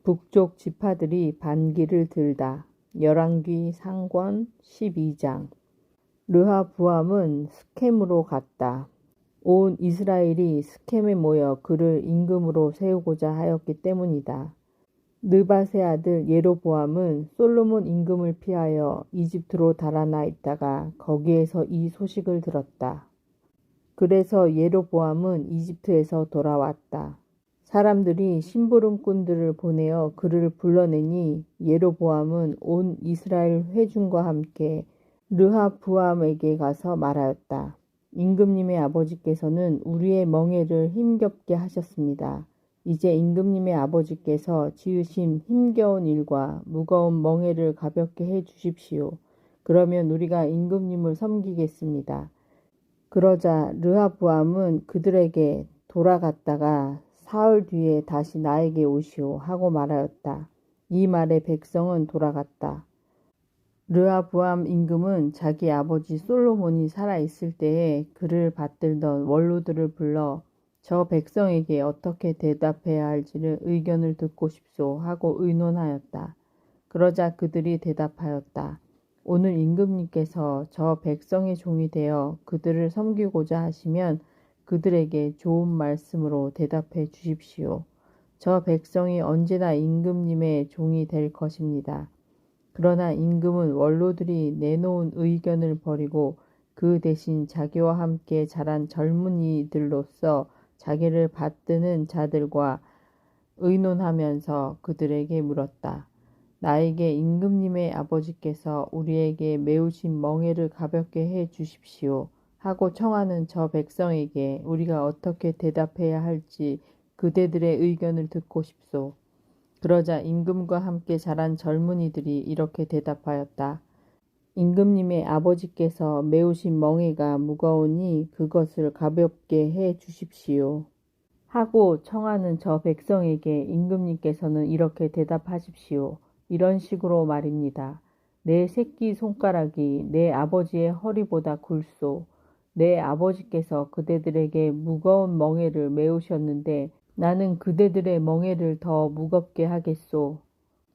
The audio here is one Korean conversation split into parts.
북쪽 지파들이 반기를 들다. 열왕기 상권 12장. 르하부암은 스켐으로 갔다. 온 이스라엘이 스켐에 모여 그를 임금으로 세우고자 하였기 때문이다. 느밧의 아들 예로보암은 솔로몬 임금을 피하여 이집트로 달아나 있다가 거기에서 이 소식을 들었다. 그래서 예로보암은 이집트에서 돌아왔다. 사람들이 심부름꾼들을 보내어 그를 불러내니 예로보암은 온 이스라엘 회중과 함께 르하부암에게 가서 말하였다. 임금님의 아버지께서는 우리의 멍에를 힘겹게 하셨습니다. 이제 임금님의 아버지께서 지으신 힘겨운 일과 무거운 멍에를 가볍게 해 주십시오. 그러면 우리가 임금님을 섬기겠습니다. 그러자 르하부암은 그들에게 돌아갔다가 사흘 뒤에 다시 나에게 오시오 하고 말하였다. 이 말에 백성은 돌아갔다. 르하부암 임금은 자기 아버지 솔로몬이 살아있을 때에 그를 받들던 원로들을 불러 저 백성에게 어떻게 대답해야 할지를 의견을 듣고 싶소 하고 의논하였다. 그러자 그들이 대답하였다. 오늘 임금님께서 저 백성의 종이 되어 그들을 섬기고자 하시면 그들에게 좋은 말씀으로 대답해 주십시오. 저 백성이 언제나 임금님의 종이 될 것입니다. 그러나 임금은 원로들이 내놓은 의견을 버리고 그 대신 자기와 함께 자란 젊은이들로서 자기를 받드는 자들과 의논하면서 그들에게 물었다. 나에게 임금님의 아버지께서 우리에게 메우신 멍에를 가볍게 해 주십시오 하고 청하는 저 백성에게 우리가 어떻게 대답해야 할지 그대들의 의견을 듣고 싶소. 그러자 임금과 함께 자란 젊은이들이 이렇게 대답하였다. 임금님의 아버지께서 메우신 멍에가 무거우니 그것을 가볍게 해 주십시오. 하고 청하는 저 백성에게 임금님께서는 이렇게 대답하십시오. 이런 식으로 말입니다. 내 새끼 손가락이 내 아버지의 허리보다 굵소. 내 아버지께서 그대들에게 무거운 멍에를 메우셨는데 나는 그대들의 멍에를 더 무겁게 하겠소.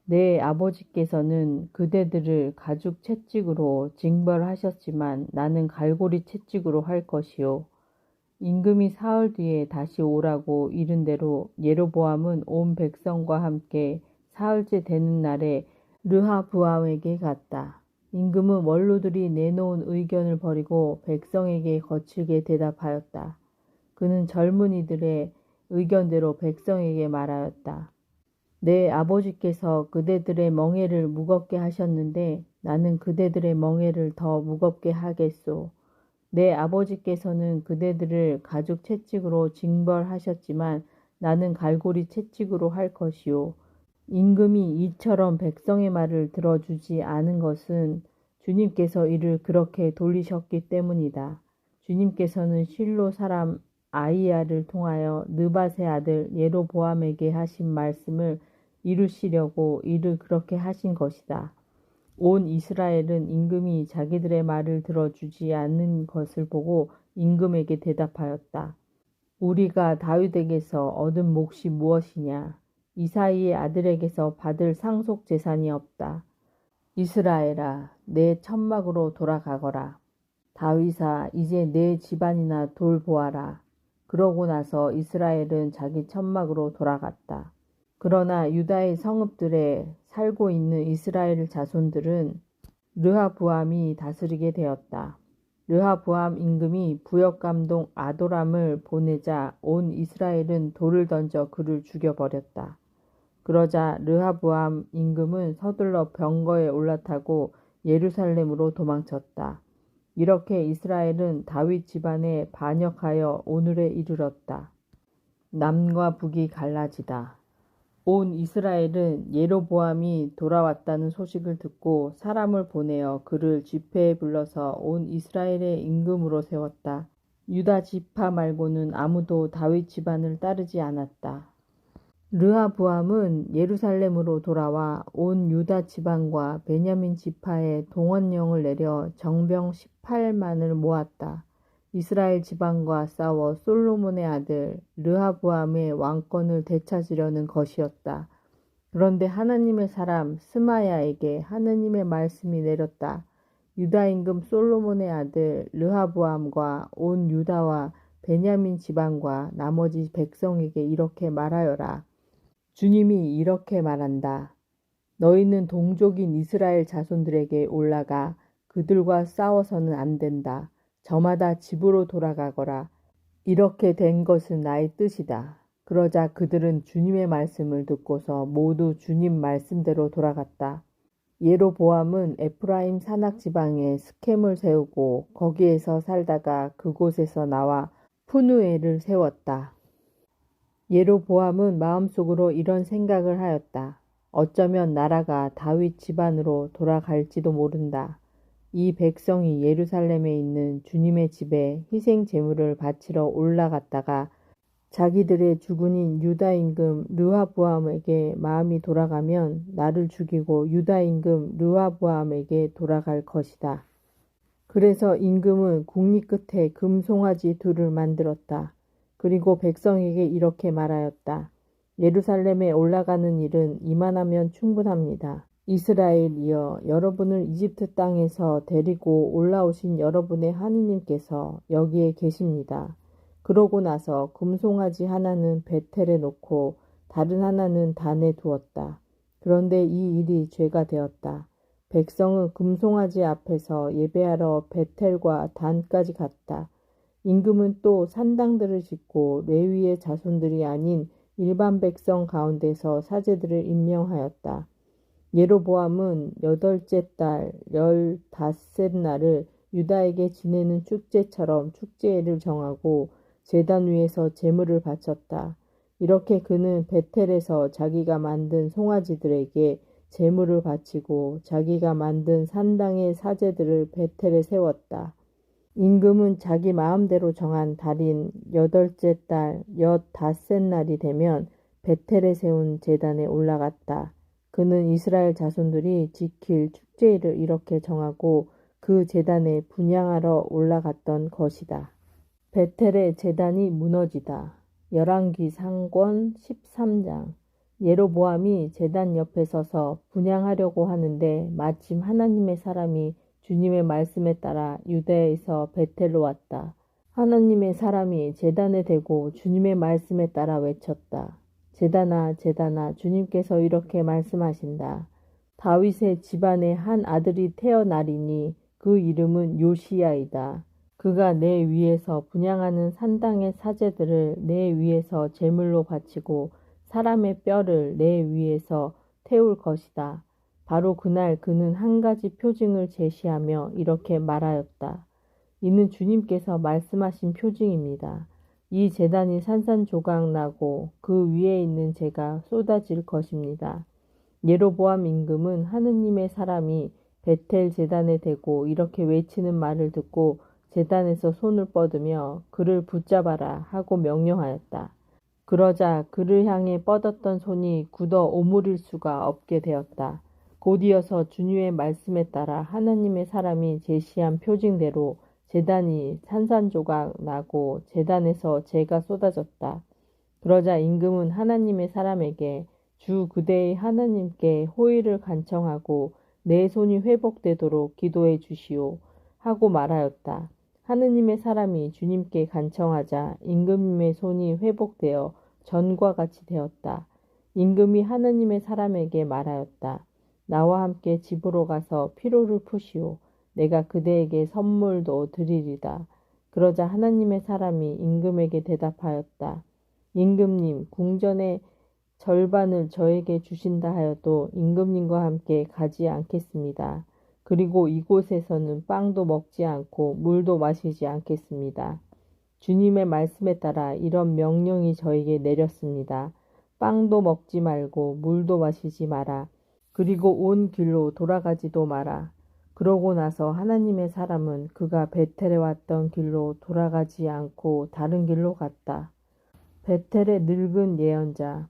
내 아버지께서는 그대들을 가죽 채찍으로 징벌하셨지만 나는 갈고리 채찍으로 할 것이요. 임금이 사흘 뒤에 다시 오라고 이른 대로 예로보암은 온 백성과 함께 사흘째 되는 날에 르하부암에게 갔다. 임금은 원로들이 내놓은 의견을 버리고 백성에게 거칠게 대답하였다. 그는 젊은이들의 의견대로 백성에게 말하였다. 내 아버지께서 그대들의 멍에를 무겁게 하셨는데 나는 그대들의 멍에를 더 무겁게 하겠소. 내 아버지께서는 그대들을 가죽 채찍으로 징벌하셨지만 나는 갈고리 채찍으로 할 것이요. 임금이 이처럼 백성의 말을 들어주지 않은 것은 주님께서 이를 그렇게 돌리셨기 때문이다. 주님께서는 실로 사람 아히야를 통하여 느밧의 아들 예로보암에게 하신 말씀을 이루시려고 이를 그렇게 하신 것이다. 온 이스라엘은 임금이 자기들의 말을 들어주지 않는 것을 보고 임금에게 대답하였다. 우리가 다윗에게서 얻은 몫이 무엇이냐? 이사이의 아들에게서 받을 상속 재산이 없다. 이스라엘아, 내 천막으로 돌아가거라. 다윗아, 이제 내 집안이나 돌보아라. 그러고 나서 이스라엘은 자기 천막으로 돌아갔다. 그러나 유다의 성읍들에 살고 있는 이스라엘 자손들은 르하부암이 다스리게 되었다. 르하부암 임금이 부역감동 아도람을 보내자 온 이스라엘은 돌을 던져 그를 죽여버렸다. 그러자 르하부암 임금은 서둘러 병거에 올라타고 예루살렘으로 도망쳤다. 이렇게 이스라엘은 다윗 집안에 반역하여 오늘에 이르렀다. 남과 북이 갈라지다. 온 이스라엘은 예로보암이 돌아왔다는 소식을 듣고 사람을 보내어 그를 집회에 불러서 온 이스라엘의 임금으로 세웠다. 유다 지파 말고는 아무도 다윗 집안을 따르지 않았다. 르하부암은 예루살렘으로 돌아와 온 유다 지방과 베냐민 지파에 동원령을 내려 정병 18만을 모았다. 이스라엘 지방과 싸워 솔로몬의 아들 르하부암의 왕권을 되찾으려는 것이었다. 그런데 하나님의 사람 스마야에게 하느님의 말씀이 내렸다. 유다 임금 솔로몬의 아들 르하보암과 온 유다와 베냐민 지방과 나머지 백성에게 이렇게 말하여라. 주님이 이렇게 말한다. 너희는 동족인 이스라엘 자손들에게 올라가 그들과 싸워서는 안 된다. 저마다 집으로 돌아가거라. 이렇게 된 것은 나의 뜻이다. 그러자 그들은 주님의 말씀을 듣고서 모두 주님 말씀대로 돌아갔다. 예로보암은 에프라임 산악 지방에 스켐을 세우고 거기에서 살다가 그곳에서 나와 푸누엘을 세웠다. 예로보암은 마음속으로 이런 생각을 하였다. 어쩌면 나라가 다윗 집안으로 돌아갈지도 모른다. 이 백성이 예루살렘에 있는 주님의 집에 희생 제물을 바치러 올라갔다가 자기들의 주군인 유다 임금 르하보암에게 마음이 돌아가면 나를 죽이고 유다 임금 르하보암에게 돌아갈 것이다. 그래서 임금은 국리 끝에 금송아지 둘을 만들었다. 그리고 백성에게 이렇게 말하였다. 예루살렘에 올라가는 일은 이만하면 충분합니다. 이스라엘이여, 여러분을 이집트 땅에서 데리고 올라오신 여러분의 하느님께서 여기에 계십니다. 그러고 나서 금송아지 하나는 베텔에 놓고 다른 하나는 단에 두었다. 그런데 이 일이 죄가 되었다. 백성은 금송아지 앞에서 예배하러 베텔과 단까지 갔다. 임금은 또 산당들을 짓고 레위의 자손들이 아닌 일반 백성 가운데서 사제들을 임명하였다. 예로보암은 8째 달 15셋날을 유다에게 지내는 축제처럼 축제일을 정하고 제단 위에서 제물을 바쳤다. 이렇게 그는 베텔에서 자기가 만든 송아지들에게 제물을 바치고 자기가 만든 산당의 사제들을 베텔에 세웠다. 임금은 자기 마음대로 정한 달인 8째 달 15셋날이 되면 베텔에 세운 제단에 올라갔다. 그는 이스라엘 자손들이 지킬 축제일을 이렇게 정하고 그 제단에 분향하러 올라갔던 것이다. 베텔의 제단이 무너지다. 열왕기 상권 13장. 예로보암이 제단 옆에 서서 분향하려고 하는데 마침 하나님의 사람이 주님의 말씀에 따라 유대에서 베텔로 왔다. 하나님의 사람이 제단에 대고 주님의 말씀에 따라 외쳤다. 제단아, 제단아, 주님께서 이렇게 말씀하신다. 다윗의 집안에 한 아들이 태어나리니 그 이름은 요시야이다. 그가 내 위에서 분향하는 산당의 사제들을 내 위에서 제물로 바치고 사람의 뼈를 내 위에서 태울 것이다. 바로 그날 그는 한 가지 표징을 제시하며 이렇게 말하였다. 이는 주님께서 말씀하신 표징입니다. 이 제단이 산산조각 나고 그 위에 있는 재가 쏟아질 것입니다. 예로보암 임금은 하느님의 사람이 베텔 제단에 대고 이렇게 외치는 말을 듣고 제단에서 손을 뻗으며 그를 붙잡아라 하고 명령하였다. 그러자 그를 향해 뻗었던 손이 굳어 오므릴 수가 없게 되었다. 곧이어서 주님의 말씀에 따라 하나님의 사람이 제시한 표징대로 제단이 산산조각 나고 제단에서 재가 쏟아졌다. 그러자 임금은 하나님의 사람에게 주 그대의 하나님께 호의를 간청하고 내 손이 회복되도록 기도해 주시오 하고 말하였다. 하느님의 사람이 주님께 간청하자 임금님의 손이 회복되어 전과 같이 되었다. 임금이 하느님의 사람에게 말하였다. 나와 함께 집으로 가서 피로를 푸시오. 내가 그대에게 선물도 드리리다. 그러자 하나님의 사람이 임금에게 대답하였다. 임금님, 궁전의 절반을 저에게 주신다 하여도 임금님과 함께 가지 않겠습니다. 그리고 이곳에서는 빵도 먹지 않고 물도 마시지 않겠습니다. 주님의 말씀에 따라 이런 명령이 저에게 내렸습니다. 빵도 먹지 말고 물도 마시지 마라. 그리고 온 길로 돌아가지도 마라. 그러고 나서 하나님의 사람은 그가 베텔에 왔던 길로 돌아가지 않고 다른 길로 갔다. 베텔의 늙은 예언자.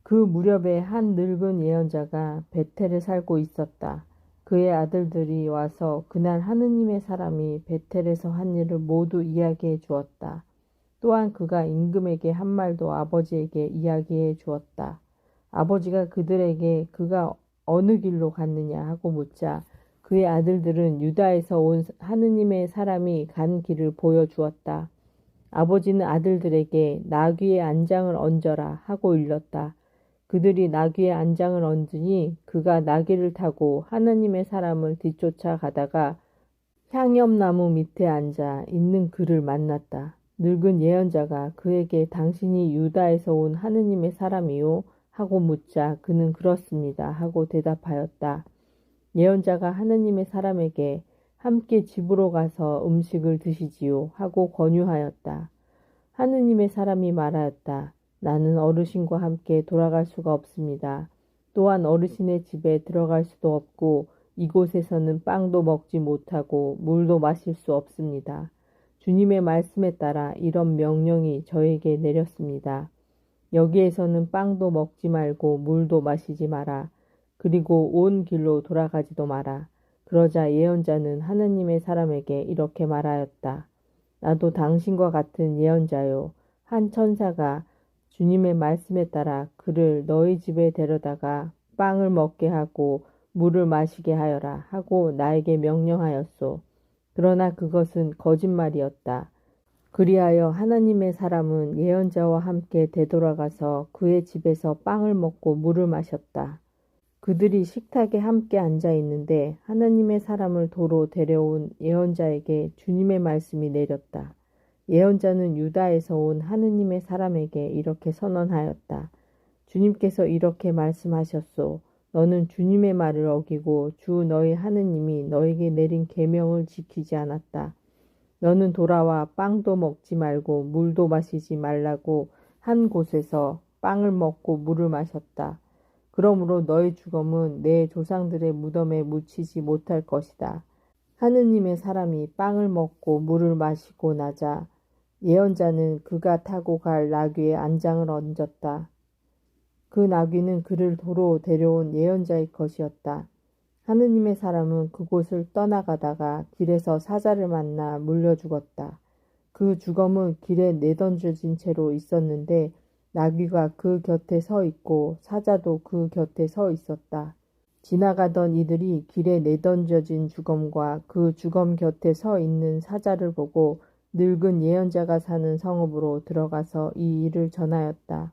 그 무렵에 한 늙은 예언자가 베텔에 살고 있었다. 그의 아들들이 와서 그날 하느님의 사람이 베텔에서 한 일을 모두 이야기해 주었다. 또한 그가 임금에게 한 말도 아버지에게 이야기해 주었다. 아버지가 그들에게 그가 어느 길로 갔느냐 하고 묻자 그의 아들들은 유다에서 온 하느님의 사람이 간 길을 보여주었다. 아버지는 아들들에게 나귀의 안장을 얹어라 하고 일렀다. 그들이 나귀의 안장을 얹으니 그가 나귀를 타고 하느님의 사람을 뒤쫓아 가다가 향엽나무 밑에 앉아 있는 그를 만났다. 늙은 예언자가 그에게 당신이 유다에서 온 하느님의 사람이요? 하고 묻자 그는 그렇습니다. 하고 대답하였다. 예언자가 하느님의 사람에게 함께 집으로 가서 음식을 드시지요. 하고 권유하였다. 하느님의 사람이 말하였다. 나는 어르신과 함께 돌아갈 수가 없습니다. 또한 어르신의 집에 들어갈 수도 없고 이곳에서는 빵도 먹지 못하고 물도 마실 수 없습니다. 주님의 말씀에 따라 이런 명령이 저에게 내렸습니다. 여기에서는 빵도 먹지 말고 물도 마시지 마라. 그리고 온 길로 돌아가지도 마라. 그러자 예언자는 하느님의 사람에게 이렇게 말하였다. 나도 당신과 같은 예언자요. 한 천사가 주님의 말씀에 따라 그를 너희 집에 데려다가 빵을 먹게 하고 물을 마시게 하여라 하고 나에게 명령하였소. 그러나 그것은 거짓말이었다. 그리하여 하나님의 사람은 예언자와 함께 되돌아가서 그의 집에서 빵을 먹고 물을 마셨다. 그들이 식탁에 함께 앉아 있는데 하나님의 사람을 도로 데려온 예언자에게 주님의 말씀이 내렸다. 예언자는 유다에서 온 하느님의 사람에게 이렇게 선언하였다. 주님께서 이렇게 말씀하셨소. 너는 주님의 말을 어기고 주 너희 하느님이 너에게 내린 계명을 지키지 않았다. 너는 돌아와 빵도 먹지 말고 물도 마시지 말라고 한 곳에서 빵을 먹고 물을 마셨다. 그러므로 너희 죽음은 내 조상들의 무덤에 묻히지 못할 것이다. 하느님의 사람이 빵을 먹고 물을 마시고 나자 예언자는 그가 타고 갈 나귀의 안장을 얹었다. 그 나귀는 그를 도로 데려온 예언자의 것이었다. 하느님의 사람은 그곳을 떠나가다가 길에서 사자를 만나 물려 죽었다. 그 죽음은 길에 내던져진 채로 있었는데 나귀가 그 곁에 서 있고 사자도 그 곁에 서 있었다. 지나가던 이들이 길에 내던져진 죽음과 그 죽음 곁에 서 있는 사자를 보고 늙은 예언자가 사는 성읍으로 들어가서 이 일을 전하였다.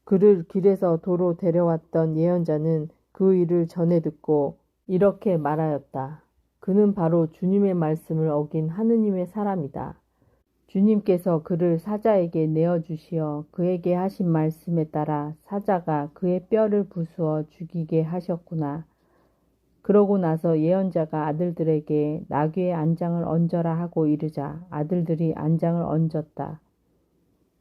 그를 길에서 도로 데려왔던 예언자는 그 일을 전해 듣고 이렇게 말하였다. 그는 바로 주님의 말씀을 어긴 하느님의 사람이다. 주님께서 그를 사자에게 내어주시어 그에게 하신 말씀에 따라 사자가 그의 뼈를 부수어 죽이게 하셨구나. 그러고 나서 예언자가 아들들에게 나귀의 안장을 얹어라 하고 이르자 아들들이 안장을 얹었다.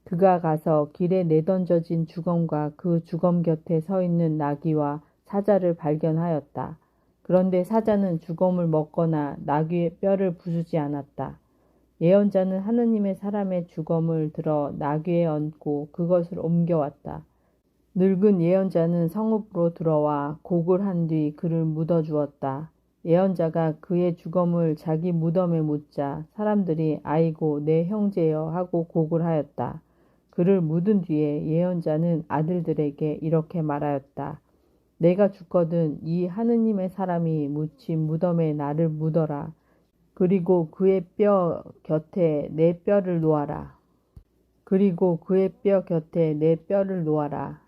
그가 가서 길에 내던져진 죽음과 그 죽음 곁에 서 있는 나귀와 사자를 발견하였다. 그런데 사자는 죽음을 먹거나 나귀의 뼈를 부수지 않았다. 예언자는 하느님의 사람의 죽음을 들어 나귀에 얹고 그것을 옮겨왔다. 늙은 예언자는 성읍으로 들어와 곡을 한 뒤 그를 묻어주었다. 예언자가 그의 죽음을 자기 무덤에 묻자 사람들이 아이고 내 형제여 하고 곡을 하였다. 그를 묻은 뒤에 예언자는 아들들에게 이렇게 말하였다. 내가 죽거든 이 하느님의 사람이 묻힌 무덤에 나를 묻어라. 그리고 그의 뼈 곁에 내 뼈를 놓아라. 그리고 그의 뼈 곁에 내 뼈를 놓아라.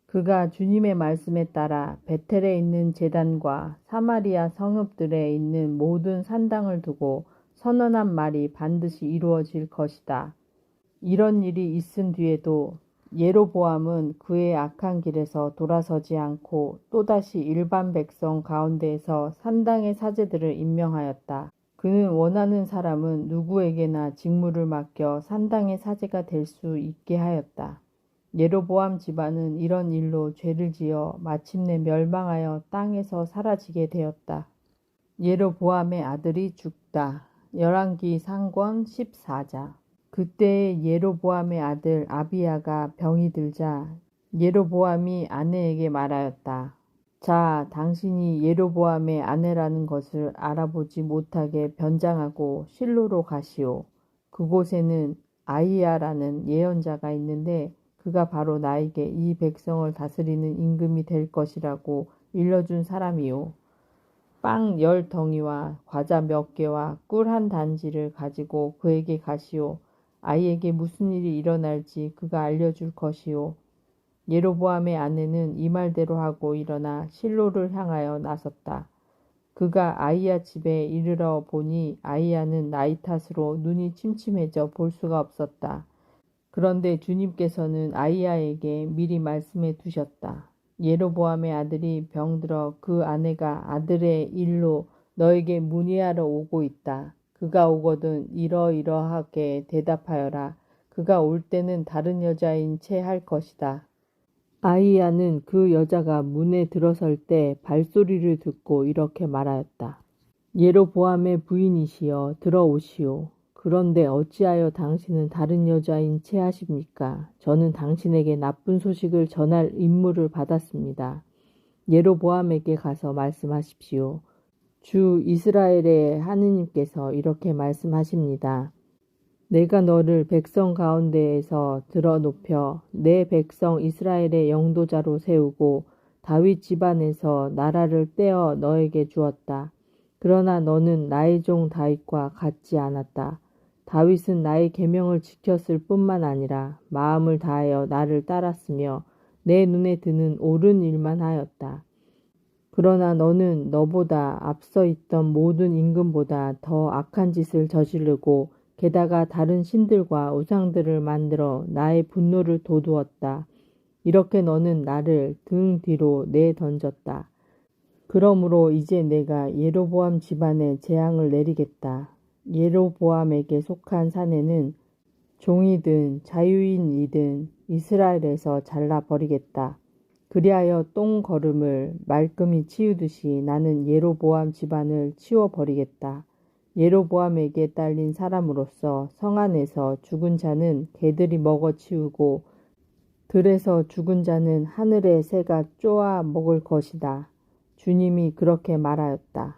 그가 주님의 말씀에 따라 베텔에 있는 제단과 사마리아 성읍들에 있는 모든 산당을 두고 선언한 말이 반드시 이루어질 것이다. 이런 일이 있은 뒤에도 예로보암은 그의 악한 길에서 돌아서지 않고 또다시 일반 백성 가운데에서 산당의 사제들을 임명하였다. 그는 원하는 사람은 누구에게나 직무를 맡겨 산당의 사제가 될 수 있게 하였다. 예로보암 집안은 이런 일로 죄를 지어 마침내 멸망하여 땅에서 사라지게 되었다. 예로보암의 아들이 죽다. 열왕기 상권 14자. 그때에 예로보암의 아들 아비야가 병이 들자 예로보암이 아내에게 말하였다. 자, 당신이 예로보암의 아내라는 것을 알아보지 못하게 변장하고 실로로 가시오. 그곳에는 아히야라는 예언자가 있는데 그가 바로 나에게 이 백성을 다스리는 임금이 될 것이라고 일러준 사람이요. 빵 10덩이와 과자 몇 개와 꿀 한 단지를 가지고 그에게 가시오. 아이에게 무슨 일이 일어날지 그가 알려줄 것이요. 예로보암의 아내는 이 말대로 하고 일어나 실로를 향하여 나섰다. 그가 아이야 집에 이르러 보니 아이야는 나이 탓으로 눈이 침침해져 볼 수가 없었다. 그런데 주님께서는 아이야에게 미리 말씀해 두셨다. 예로보암의 아들이 병들어 그 아내가 아들의 일로 너에게 문의하러 오고 있다. 그가 오거든 이러이러하게 대답하여라. 그가 올 때는 다른 여자인 채 할 것이다. 아이야는 그 여자가 문에 들어설 때 발소리를 듣고 이렇게 말하였다. 예로보암의 부인이시여 들어오시오. 그런데 어찌하여 당신은 다른 여자인 채 하십니까? 저는 당신에게 나쁜 소식을 전할 임무를 받았습니다. 예로보암에게 가서 말씀하십시오. 주 이스라엘의 하느님께서 이렇게 말씀하십니다. 내가 너를 백성 가운데에서 들어 높여 내 백성 이스라엘의 영도자로 세우고 다윗 집안에서 나라를 떼어 너에게 주었다. 그러나 너는 나의 종 다윗과 같지 않았다. 다윗은 나의 계명을 지켰을 뿐만 아니라 마음을 다하여 나를 따랐으며 내 눈에 드는 옳은 일만 하였다. 그러나 너는 너보다 앞서 있던 모든 임금보다 더 악한 짓을 저지르고 게다가 다른 신들과 우상들을 만들어 나의 분노를 돋우었다. 이렇게 너는 나를 등 뒤로 내던졌다. 그러므로 이제 내가 예로보암 집안에 재앙을 내리겠다. 예로보암에게 속한 사내는 종이든 자유인이든 이스라엘에서 잘라버리겠다. 그리하여 똥거름을 말끔히 치우듯이 나는 예로보암 집안을 치워버리겠다. 예로보암에게 딸린 사람으로서 성 안에서 죽은 자는 개들이 먹어치우고 들에서 죽은 자는 하늘의 새가 쪼아 먹을 것이다. 주님이 그렇게 말하였다.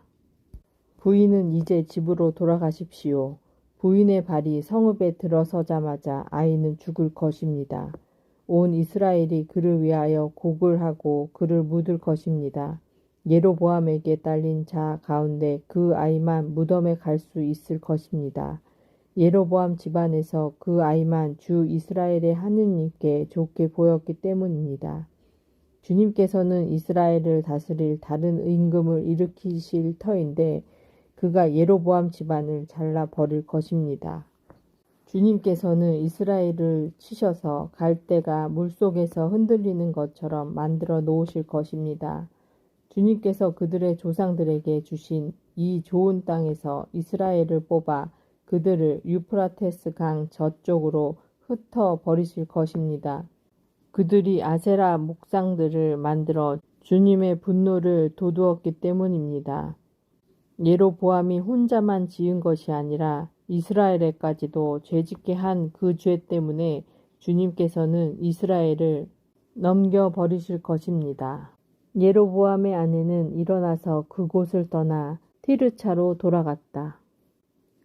부인은 이제 집으로 돌아가십시오. 부인의 발이 성읍에 들어서자마자 아이는 죽을 것입니다. 온 이스라엘이 그를 위하여 곡을 하고 그를 묻을 것입니다. 예로보암에게 딸린 자 가운데 그 아이만 무덤에 갈 수 있을 것입니다. 예로보암 집안에서 그 아이만 주 이스라엘의 하느님께 좋게 보였기 때문입니다. 주님께서는 이스라엘을 다스릴 다른 임금을 일으키실 터인데 그가 예로보암 집안을 잘라버릴 것입니다. 주님께서는 이스라엘을 치셔서 갈대가 물속에서 흔들리는 것처럼 만들어 놓으실 것입니다. 주님께서 그들의 조상들에게 주신 이 좋은 땅에서 이스라엘을 뽑아 그들을 유프라테스 강 저쪽으로 흩어 버리실 것입니다. 그들이 아세라 목상들을 만들어 주님의 분노를 돋우었기 때문입니다. 예로보암이 혼자만 지은 것이 아니라 이스라엘에까지도 죄짓게 한 그 죄 때문에 주님께서는 이스라엘을 넘겨버리실 것입니다. 예로보암의 아내는 일어나서 그곳을 떠나 티르차로 돌아갔다.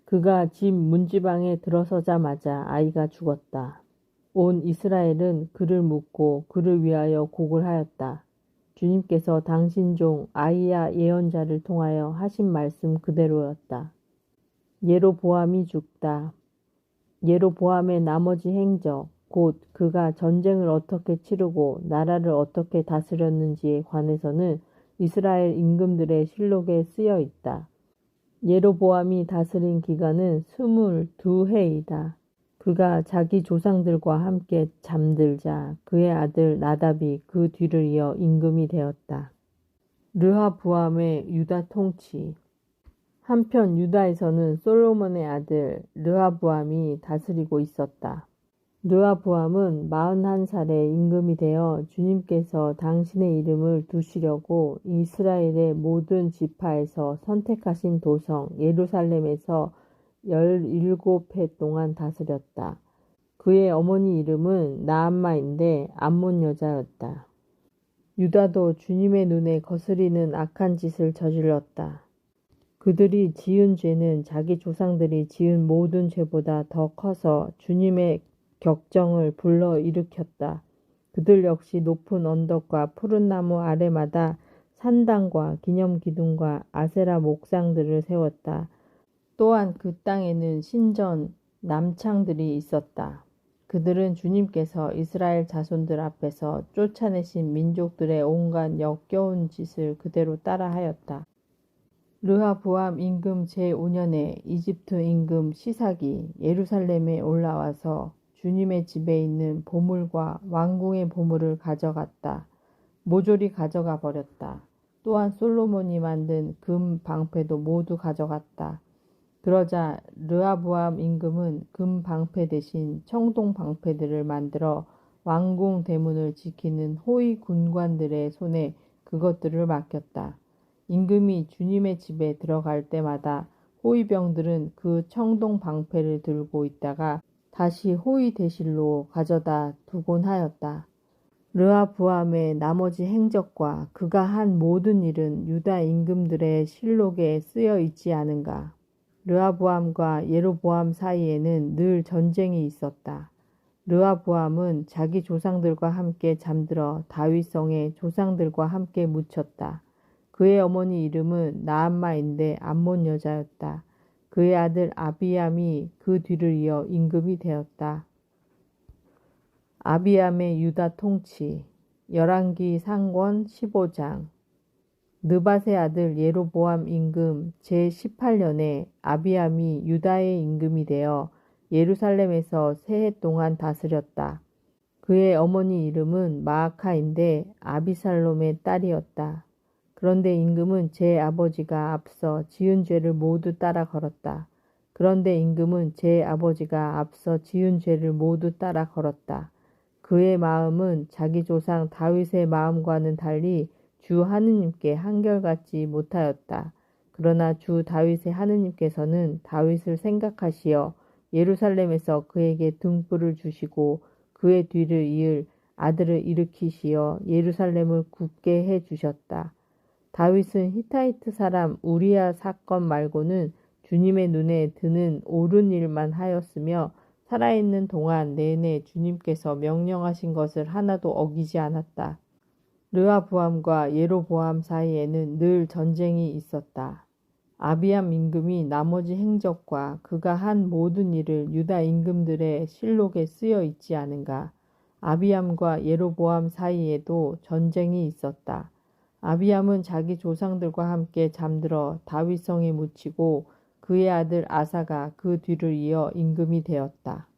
그가 집 문지방에 들어서자마자 아이가 죽었다. 온 이스라엘은 그를 묻고 그를 위하여 곡을 하였다. 주님께서 당신 종 아이야 예언자를 통하여 하신 말씀 그대로였다. 예로보암이 죽다. 예로보암의 나머지 행적, 곧 그가 전쟁을 어떻게 치르고 나라를 어떻게 다스렸는지에 관해서는 이스라엘 임금들의 실록에 쓰여 있다. 예로보암이 다스린 기간은 22해이다. 그가 자기 조상들과 함께 잠들자 그의 아들 나답이 그 뒤를 이어 임금이 되었다. 르하부암의 유다 통치. 한편 유다에서는 솔로몬의 아들 르하부암이 다스리고 있었다. 르하부암은 41살에 임금이 되어 주님께서 당신의 이름을 두시려고 이스라엘의 모든 지파에서 선택하신 도성 예루살렘에서 17해 동안 다스렸다. 그의 어머니 이름은 나암마인데 암몬 여자였다. 유다도 주님의 눈에 거스리는 악한 짓을 저질렀다. 그들이 지은 죄는 자기 조상들이 지은 모든 죄보다 더 커서 주님의 격정을 불러일으켰다. 그들 역시 높은 언덕과 푸른 나무 아래마다 산당과 기념기둥과 아세라 목상들을 세웠다. 또한 그 땅에는 신전, 남창들이 있었다. 그들은 주님께서 이스라엘 자손들 앞에서 쫓아내신 민족들의 온갖 역겨운 짓을 그대로 따라하였다. 르하부암 임금 제5년에 이집트 임금 시삭이 예루살렘에 올라와서 주님의 집에 있는 보물과 왕궁의 보물을 가져갔다. 모조리 가져가 버렸다. 또한 솔로몬이 만든 금 방패도 모두 가져갔다. 그러자 르하부암 임금은 금 방패 대신 청동 방패들을 만들어 왕궁 대문을 지키는 호위 군관들의 손에 그것들을 맡겼다. 임금이 주님의 집에 들어갈 때마다 호위병들은 그 청동 방패를 들고 있다가 다시 호위 대실로 가져다 두곤 하였다. 르하부암의 나머지 행적과 그가 한 모든 일은 유다 임금들의 실록에 쓰여 있지 않은가. 르하부암과 예로보암 사이에는 늘 전쟁이 있었다. 르하부암은 자기 조상들과 함께 잠들어 다윗성에 조상들과 함께 묻혔다. 그의 어머니 이름은 나암마인데 암몬 여자였다. 그의 아들 아비암이 그 뒤를 이어 임금이 되었다. 아비암의 유다 통치. 열왕기 상권 15장. 느밧의 아들 예로보암 임금 제18년에 아비암이 유다의 임금이 되어 예루살렘에서 세 해 동안 다스렸다. 그의 어머니 이름은 마아카인데 아비살롬의 딸이었다. 그런데 임금은 제 아버지가 앞서 지은 죄를 모두 따라 걸었다. 그런데 임금은 제 아버지가 앞서 지은 죄를 모두 따라 걸었다. 그의 마음은 자기 조상 다윗의 마음과는 달리 주 하느님께 한결같지 못하였다. 그러나 주 다윗의 하느님께서는 다윗을 생각하시어 예루살렘에서 그에게 등불을 주시고 그의 뒤를 이을 아들을 일으키시어 예루살렘을 굳게 해 주셨다. 다윗은 히타이트 사람 우리야 사건 말고는 주님의 눈에 드는 옳은 일만 하였으며 살아있는 동안 내내 주님께서 명령하신 것을 하나도 어기지 않았다. 르하부암과 예로보암 사이에는 늘 전쟁이 있었다. 아비암 임금이 나머지 행적과 그가 한 모든 일을 유다 임금들의 실록에 쓰여 있지 않은가. 아비암과 예로보암 사이에도 전쟁이 있었다. 아비암은 자기 조상들과 함께 잠들어 다윗성에 묻히고 그의 아들 아사가 그 뒤를 이어 임금이 되었다.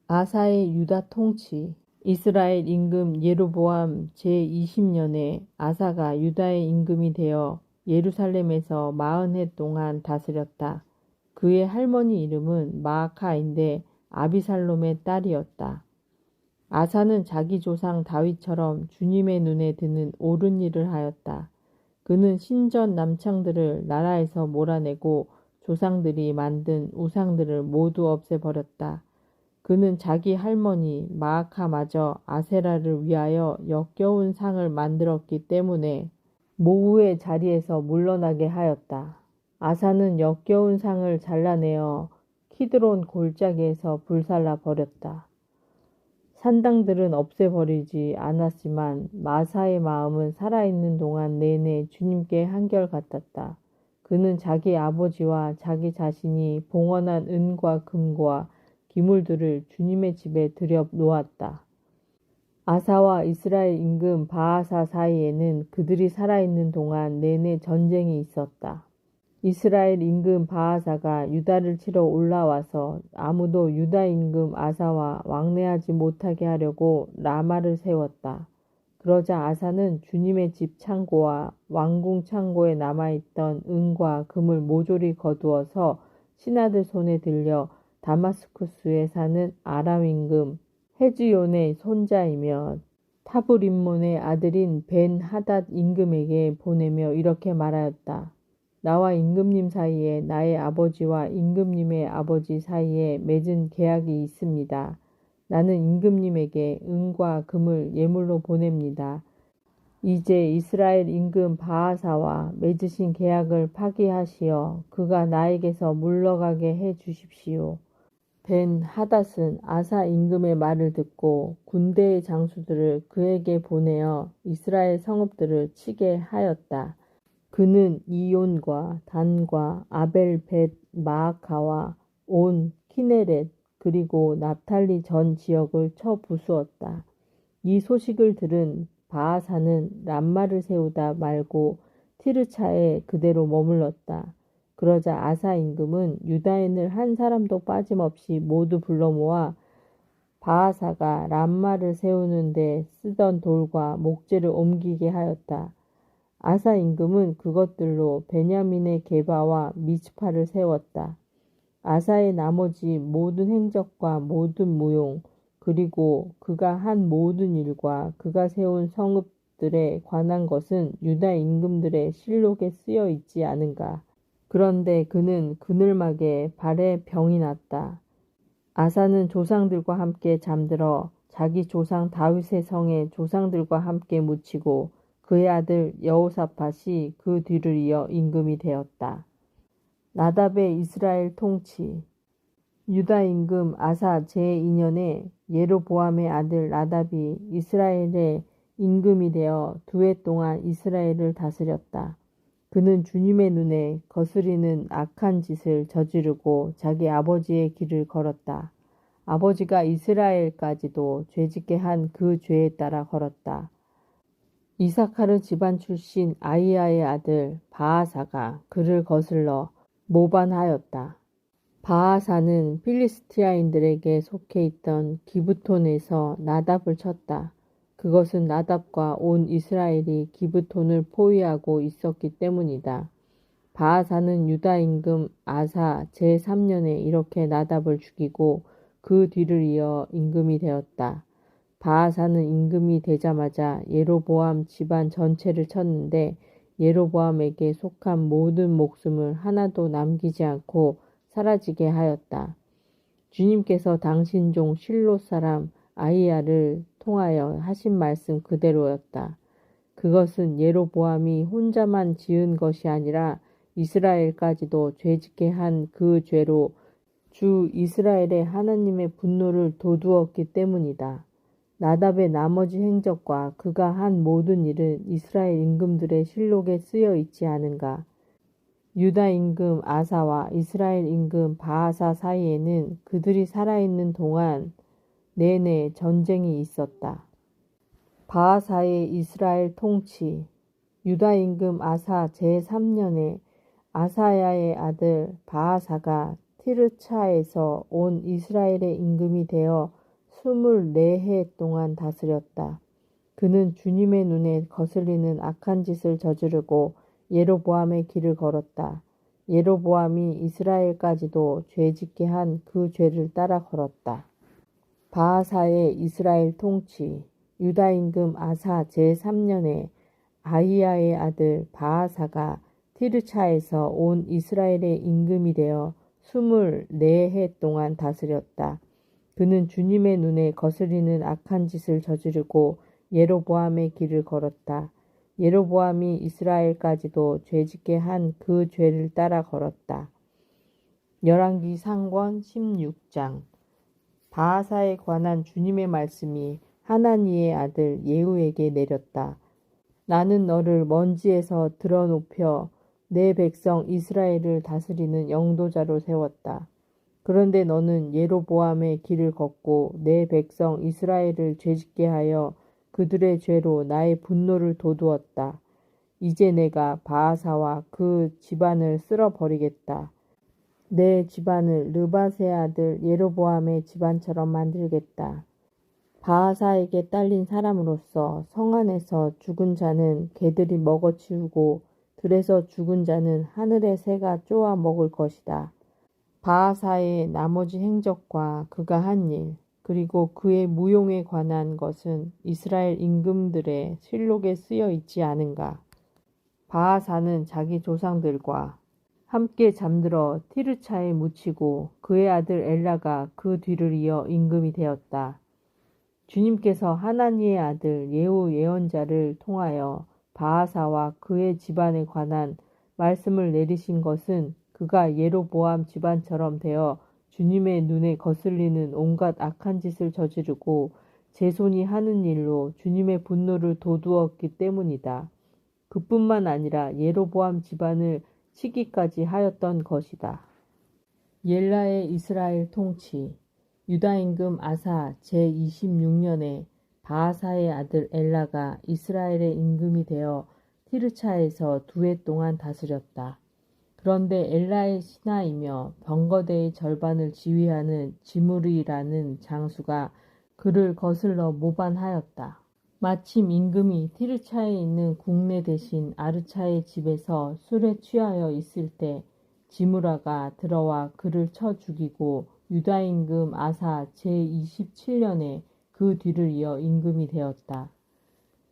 아사의 유다 통치. 이스라엘 임금 예로보암 제20년에 아사가 유다의 임금이 되어 예루살렘에서 40해 동안 다스렸다. 그의 할머니 이름은 마아카인데 아비살롬의 딸이었다. 아사는 자기 조상 다윗처럼 주님의 눈에 드는 옳은 일을 하였다. 그는 신전 남창들을 나라에서 몰아내고 조상들이 만든 우상들을 모두 없애버렸다. 그는 자기 할머니 마아카마저 아세라를 위하여 역겨운 상을 만들었기 때문에 모후의 자리에서 물러나게 하였다. 아사는 역겨운 상을 잘라내어 키드론 골짜기에서 불살라 버렸다. 산당들은 없애버리지 않았지만 마사의 마음은 살아있는 동안 내내 주님께 한결같았다. 그는 자기 아버지와 자기 자신이 봉헌한 은과 금과 기물들을 주님의 집에 들여 놓았다. 아사와 이스라엘 임금 바하사 사이에는 그들이 살아있는 동안 내내 전쟁이 있었다. 이스라엘 임금 바하사가 유다를 치러 올라와서 아무도 유다 임금 아사와 왕래하지 못하게 하려고 라마를 세웠다. 그러자 아사는 주님의 집 창고와 왕궁 창고에 남아있던 은과 금을 모조리 거두어서 신하들 손에 들려 다마스쿠스에 사는 아람 임금 헤즈온의 손자이며 타브림몬의 아들인 벤 하닷 임금에게 보내며 이렇게 말하였다. 나와 임금님 사이에 나의 아버지와 임금님의 아버지 사이에 맺은 계약이 있습니다. 나는 임금님에게 은과 금을 예물로 보냅니다. 이제 이스라엘 임금 바하사와 맺으신 계약을 파기하시어 그가 나에게서 물러가게 해 주십시오. 벤 하닷은 아사 임금의 말을 듣고 군대의 장수들을 그에게 보내어 이스라엘 성읍들을 치게 하였다. 그는 이온과 단과 아벨 벳 마아카와 온 키네렛 그리고 납탈리 전 지역을 쳐 부수었다. 이 소식을 들은 바아사는 람마를 세우다 말고 티르차에 그대로 머물렀다. 그러자 아사 임금은 유다인을 한 사람도 빠짐없이 모두 불러 모아 바아사가 람마를 세우는 데 쓰던 돌과 목재를 옮기게 하였다. 아사 임금은 그것들로 베냐민의 게바와 미츠파를 세웠다. 아사의 나머지 모든 행적과 모든 무용 그리고 그가 한 모든 일과 그가 세운 성읍들에 관한 것은 유다 임금들의 실록에 쓰여 있지 않은가. 그런데 그는 그늘막에 발에 병이 났다. 아사는 조상들과 함께 잠들어 자기 조상 다윗의 성에 조상들과 함께 묻히고 그의 아들 여호사밧이 그 뒤를 이어 임금이 되었다. 나답의 이스라엘 통치. 유다 임금 아사 제2년에 예로보암의 아들 나답이 이스라엘의 임금이 되어 2해 동안 이스라엘을 다스렸다. 그는 주님의 눈에 거스리는 악한 짓을 저지르고 자기 아버지의 길을 걸었다. 아버지가 이스라엘까지도 죄짓게 한 그 죄에 따라 걸었다. 이사카르 집안 출신 아이야의 아들 바아사가 그를 거슬러 모반하였다. 바아사는 필리스티아인들에게 속해 있던 기브톤에서 나답을 쳤다. 그것은 나답과 온 이스라엘이 기브톤을 포위하고 있었기 때문이다. 바아사는 유다 임금 아사 제3년에 이렇게 나답을 죽이고 그 뒤를 이어 임금이 되었다. 바아사는 임금이 되자마자 예로보암 집안 전체를 쳤는데 예로보암에게 속한 모든 목숨을 하나도 남기지 않고 사라지게 하였다. 주님께서 당신 종 실롯 사람 아이야를 통하여 하신 말씀 그대로였다. 그것은 예로보암이 혼자만 지은 것이 아니라 이스라엘까지도 죄짓게 한 그 죄로 주 이스라엘의 하나님의 분노를 돋우었기 때문이다. 나답의 나머지 행적과 그가 한 모든 일은 이스라엘 임금들의 실록에 쓰여 있지 않은가. 유다 임금 아사와 이스라엘 임금 바아사 사이에는 그들이 살아있는 동안 내내 전쟁이 있었다. 바아사의 이스라엘 통치. 유다 임금 아사 제3년에 아사야의 아들 바아사가 티르차에서 온 이스라엘의 임금이 되어 24해 동안 다스렸다. 그는 주님의 눈에 거슬리는 악한 짓을 저지르고 예로보암의 길을 걸었다. 예로보암이 이스라엘까지도 죄짓게 한 그 죄를 따라 걸었다. 바아사의 이스라엘 통치. 유다 임금 아사 제3년에 아히야의 아들 바아사가 티르차에서 온 이스라엘의 임금이 되어 24해 동안 다스렸다. 그는 주님의 눈에 거스리는 악한 짓을 저지르고 예로보암의 길을 걸었다. 예로보암이 이스라엘까지도 죄짓게 한 그 죄를 따라 걸었다. 열왕기 상권 16장. 바아사에 관한 주님의 말씀이 하나니의 아들 예후에게 내렸다. 나는 너를 먼지에서 들어높여 내 백성 이스라엘을 다스리는 영도자로 세웠다. 그런데 너는 예로보암의 길을 걷고 내 백성 이스라엘을 죄짓게 하여 그들의 죄로 나의 분노를 돋우었다. 이제 내가 바아사와 그 집안을 쓸어버리겠다. 내 집안을 르밧의 아들 예로보암의 집안처럼 만들겠다. 바아사에게 딸린 사람으로서 성 안에서 죽은 자는 개들이 먹어치우고 들에서 죽은 자는 하늘의 새가 쪼아 먹을 것이다. 바아사의 나머지 행적과 그가 한 일, 그리고 그의 무용에 관한 것은 이스라엘 임금들의 실록에 쓰여 있지 않은가. 바아사는 자기 조상들과 함께 잠들어 티르차에 묻히고 그의 아들 엘라가 그 뒤를 이어 임금이 되었다. 주님께서 하나니의 아들 예후 예언자를 통하여 바아사와 그의 집안에 관한 말씀을 내리신 것은 그가 예로보암 집안처럼 되어 주님의 눈에 거슬리는 온갖 악한 짓을 저지르고 제 손이 하는 일로 주님의 분노를 돋우었기 때문이다. 그뿐만 아니라 예로보암 집안을 치기까지 하였던 것이다. 옐라의 이스라엘 통치. 유다 임금 아사 제26년에 바아사의 아들 엘라가 이스라엘의 임금이 되어 티르차에서 2해 동안 다스렸다. 그런데 엘라의 신하이며 병거대의 절반을 지휘하는 지므리라는 장수가 그를 거슬러 모반하였다. 마침 임금이 티르차에 있는 국내 대신 아르차의 집에서 술에 취하여 있을 때 지므라가 들어와 그를 쳐 죽이고 유다 임금 아사 제27년에 그 뒤를 이어 임금이 되었다.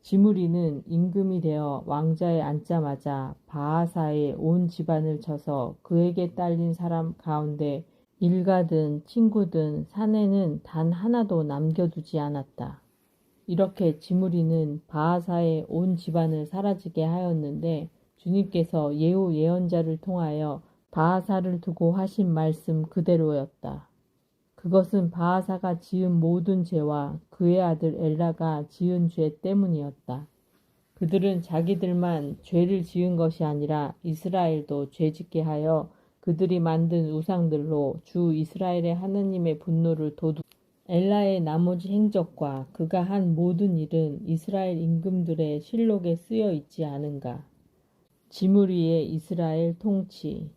지므리는 임금이 되어 왕좌에 앉자마자 바아사의 온 집안을 쳐서 그에게 딸린 사람 가운데 일가든 친구든 사내는 단 하나도 남겨두지 않았다. 이렇게 지므리는 바아사의 온 집안을 사라지게 하였는데 주님께서 예후 예언자를 통하여 바아사를 두고 하신 말씀 그대로였다. 그것은 바아사가 지은 모든 죄와 그의 아들 엘라가 지은 죄 때문이었다. 그들은 자기들만 죄를 지은 것이 아니라 이스라엘도 죄짓게 하여 그들이 만든 우상들로 주 이스라엘의 하나님의 분노를 엘라의 나머지 행적과 그가 한 모든 일은 이스라엘 임금들의 실록에 쓰여 있지 않은가. 지므리의 이스라엘 통치.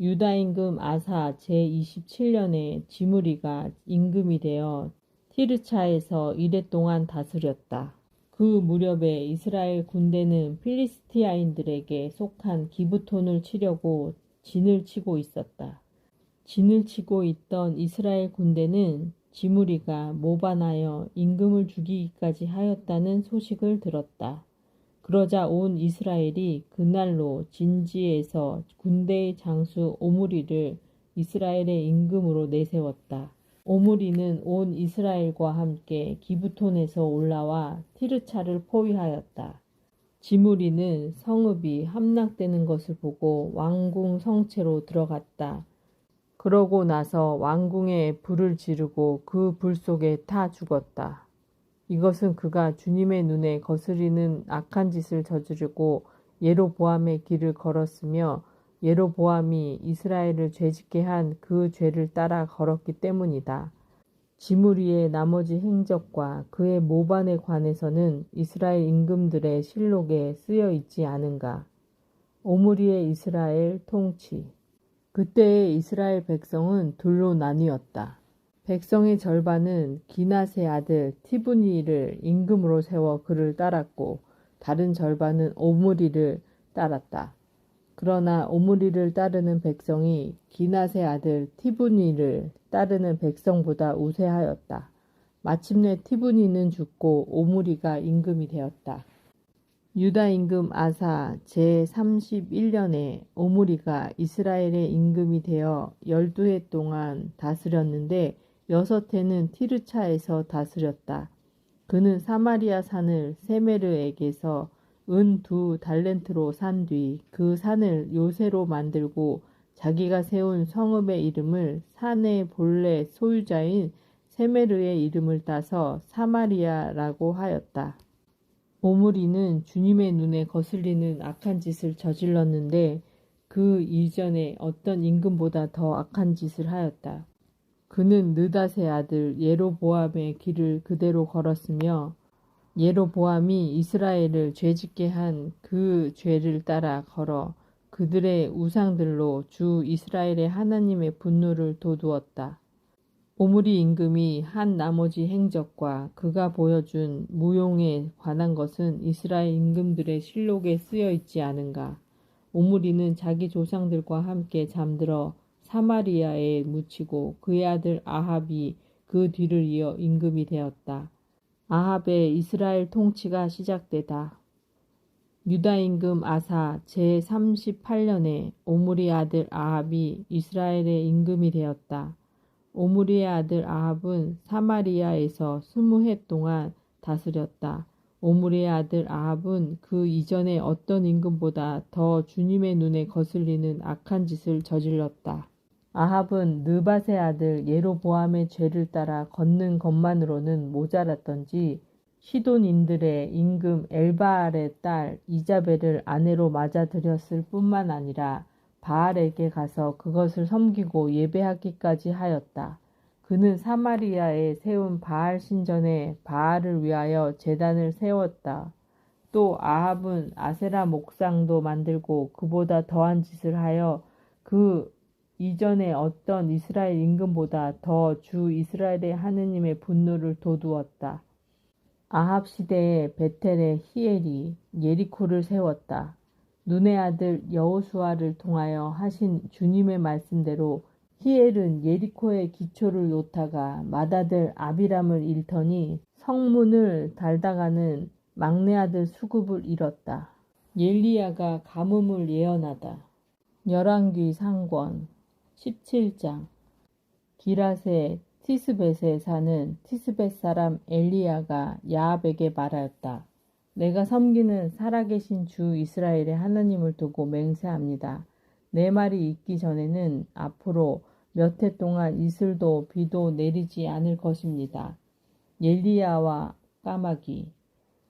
유다 임금 아사 제27년에 지므리가 임금이 되어 티르차에서 1해 동안 다스렸다. 그 무렵에 이스라엘 군대는 필리스티아인들에게 속한 기브톤을 치려고 진을 치고 있었다. 진을 치고 있던 이스라엘 군대는 지므리가 모반하여 임금을 죽이기까지 하였다는 소식을 들었다. 그러자 온 이스라엘이 그날로 진지에서 군대의 장수 오므리를 이스라엘의 임금으로 내세웠다. 오므리는 온 이스라엘과 함께 기브톤에서 올라와 티르차를 포위하였다. 지므리는 성읍이 함락되는 것을 보고 왕궁 성채로 들어갔다. 그러고 나서 왕궁에 불을 지르고 그 불 속에 타 죽었다. 이것은 그가 주님의 눈에 거스리는 악한 짓을 저지르고 예로보암의 길을 걸었으며 예로보암이 이스라엘을 죄짓게 한 그 죄를 따라 걸었기 때문이다. 지므리의 나머지 행적과 그의 모반에 관해서는 이스라엘 임금들의 실록에 쓰여 있지 않은가. 오므리의 이스라엘 통치. 그때의 이스라엘 백성은 둘로 나뉘었다. 백성의 절반은 기낫의 아들 티브니를 임금으로 세워 그를 따랐고 다른 절반은 오므리를 따랐다. 그러나 오므리를 따르는 백성이 기낫의 아들 티브니를 따르는 백성보다 우세하였다. 마침내 티브니는 죽고 오므리가 임금이 되었다. 유다 임금 아사 제31년에 오므리가 이스라엘의 임금이 되어 12해 동안 다스렸는데 6해는 티르차에서 다스렸다. 그는 사마리아 산을 세메르에게서 은 2달란트로 산 뒤 그 산을 요새로 만들고 자기가 세운 성읍의 이름을 산의 본래 소유자인 세메르의 이름을 따서 사마리아라고 하였다. 오므리는 주님의 눈에 거슬리는 악한 짓을 저질렀는데 그 이전에 어떤 임금보다 더 악한 짓을 하였다. 그는 느닷의 아들 예로보암의 길을 그대로 걸었으며 예로보암이 이스라엘을 죄짓게 한 그 죄를 따라 걸어 그들의 우상들로 주 이스라엘의 하나님의 분노를 돋우었다. 오므리 임금이 한 나머지 행적과 그가 보여준 무용에 관한 것은 이스라엘 임금들의 실록에 쓰여 있지 않은가. 오므리는 자기 조상들과 함께 잠들어 사마리아에 묻히고 그의 아들 아합이 그 뒤를 이어 임금이 되었다. 아합의 이스라엘 통치가 시작되다. 유다 임금 아사 제38년에 오므리 아들 아합이 이스라엘의 임금이 되었다. 오므리의 아들 아합은 사마리아에서 20해 동안 다스렸다. 오므리의 아들 아합은 그 이전에 어떤 임금보다 더 주님의 눈에 거슬리는 악한 짓을 저질렀다. 아합은 느밧의 아들 예로보암의 죄를 따라 걷는 것만으로는 모자랐던지 시돈인들의 임금 엘바알의 딸 이자벨을 아내로 맞아들였을 뿐만 아니라 바알에게 가서 그것을 섬기고 예배하기까지 하였다. 그는 사마리아에 세운 바알 신전에 바알을 위하여 제단을 세웠다. 또 아합은 아세라 목상도 만들고 그보다 더한 짓을 하여 그 이전에 어떤 이스라엘 임금보다 더 주 이스라엘의 하느님의 분노를 돋우었다. 아합 시대에 베텔의 히엘이 예리코를 세웠다. 눈의 아들 여호수아를 통하여 하신 주님의 말씀대로 히엘은 예리코의 기초를 놓다가 맏아들 아비람을 잃더니 성문을 달다가는 막내 아들 수굽을 잃었다. 엘리야가 가뭄을 예언하다. 열왕기 상권 17장. 기랏의 티스벳에 사는 티스벳 사람 엘리야가 야합에게 말하였다. 내가 섬기는 살아계신 주 이스라엘의 하나님을 두고 맹세합니다. 내 말이 있기 전에는 앞으로 몇 해 동안 이슬도 비도 내리지 않을 것입니다. 엘리야와 까마귀.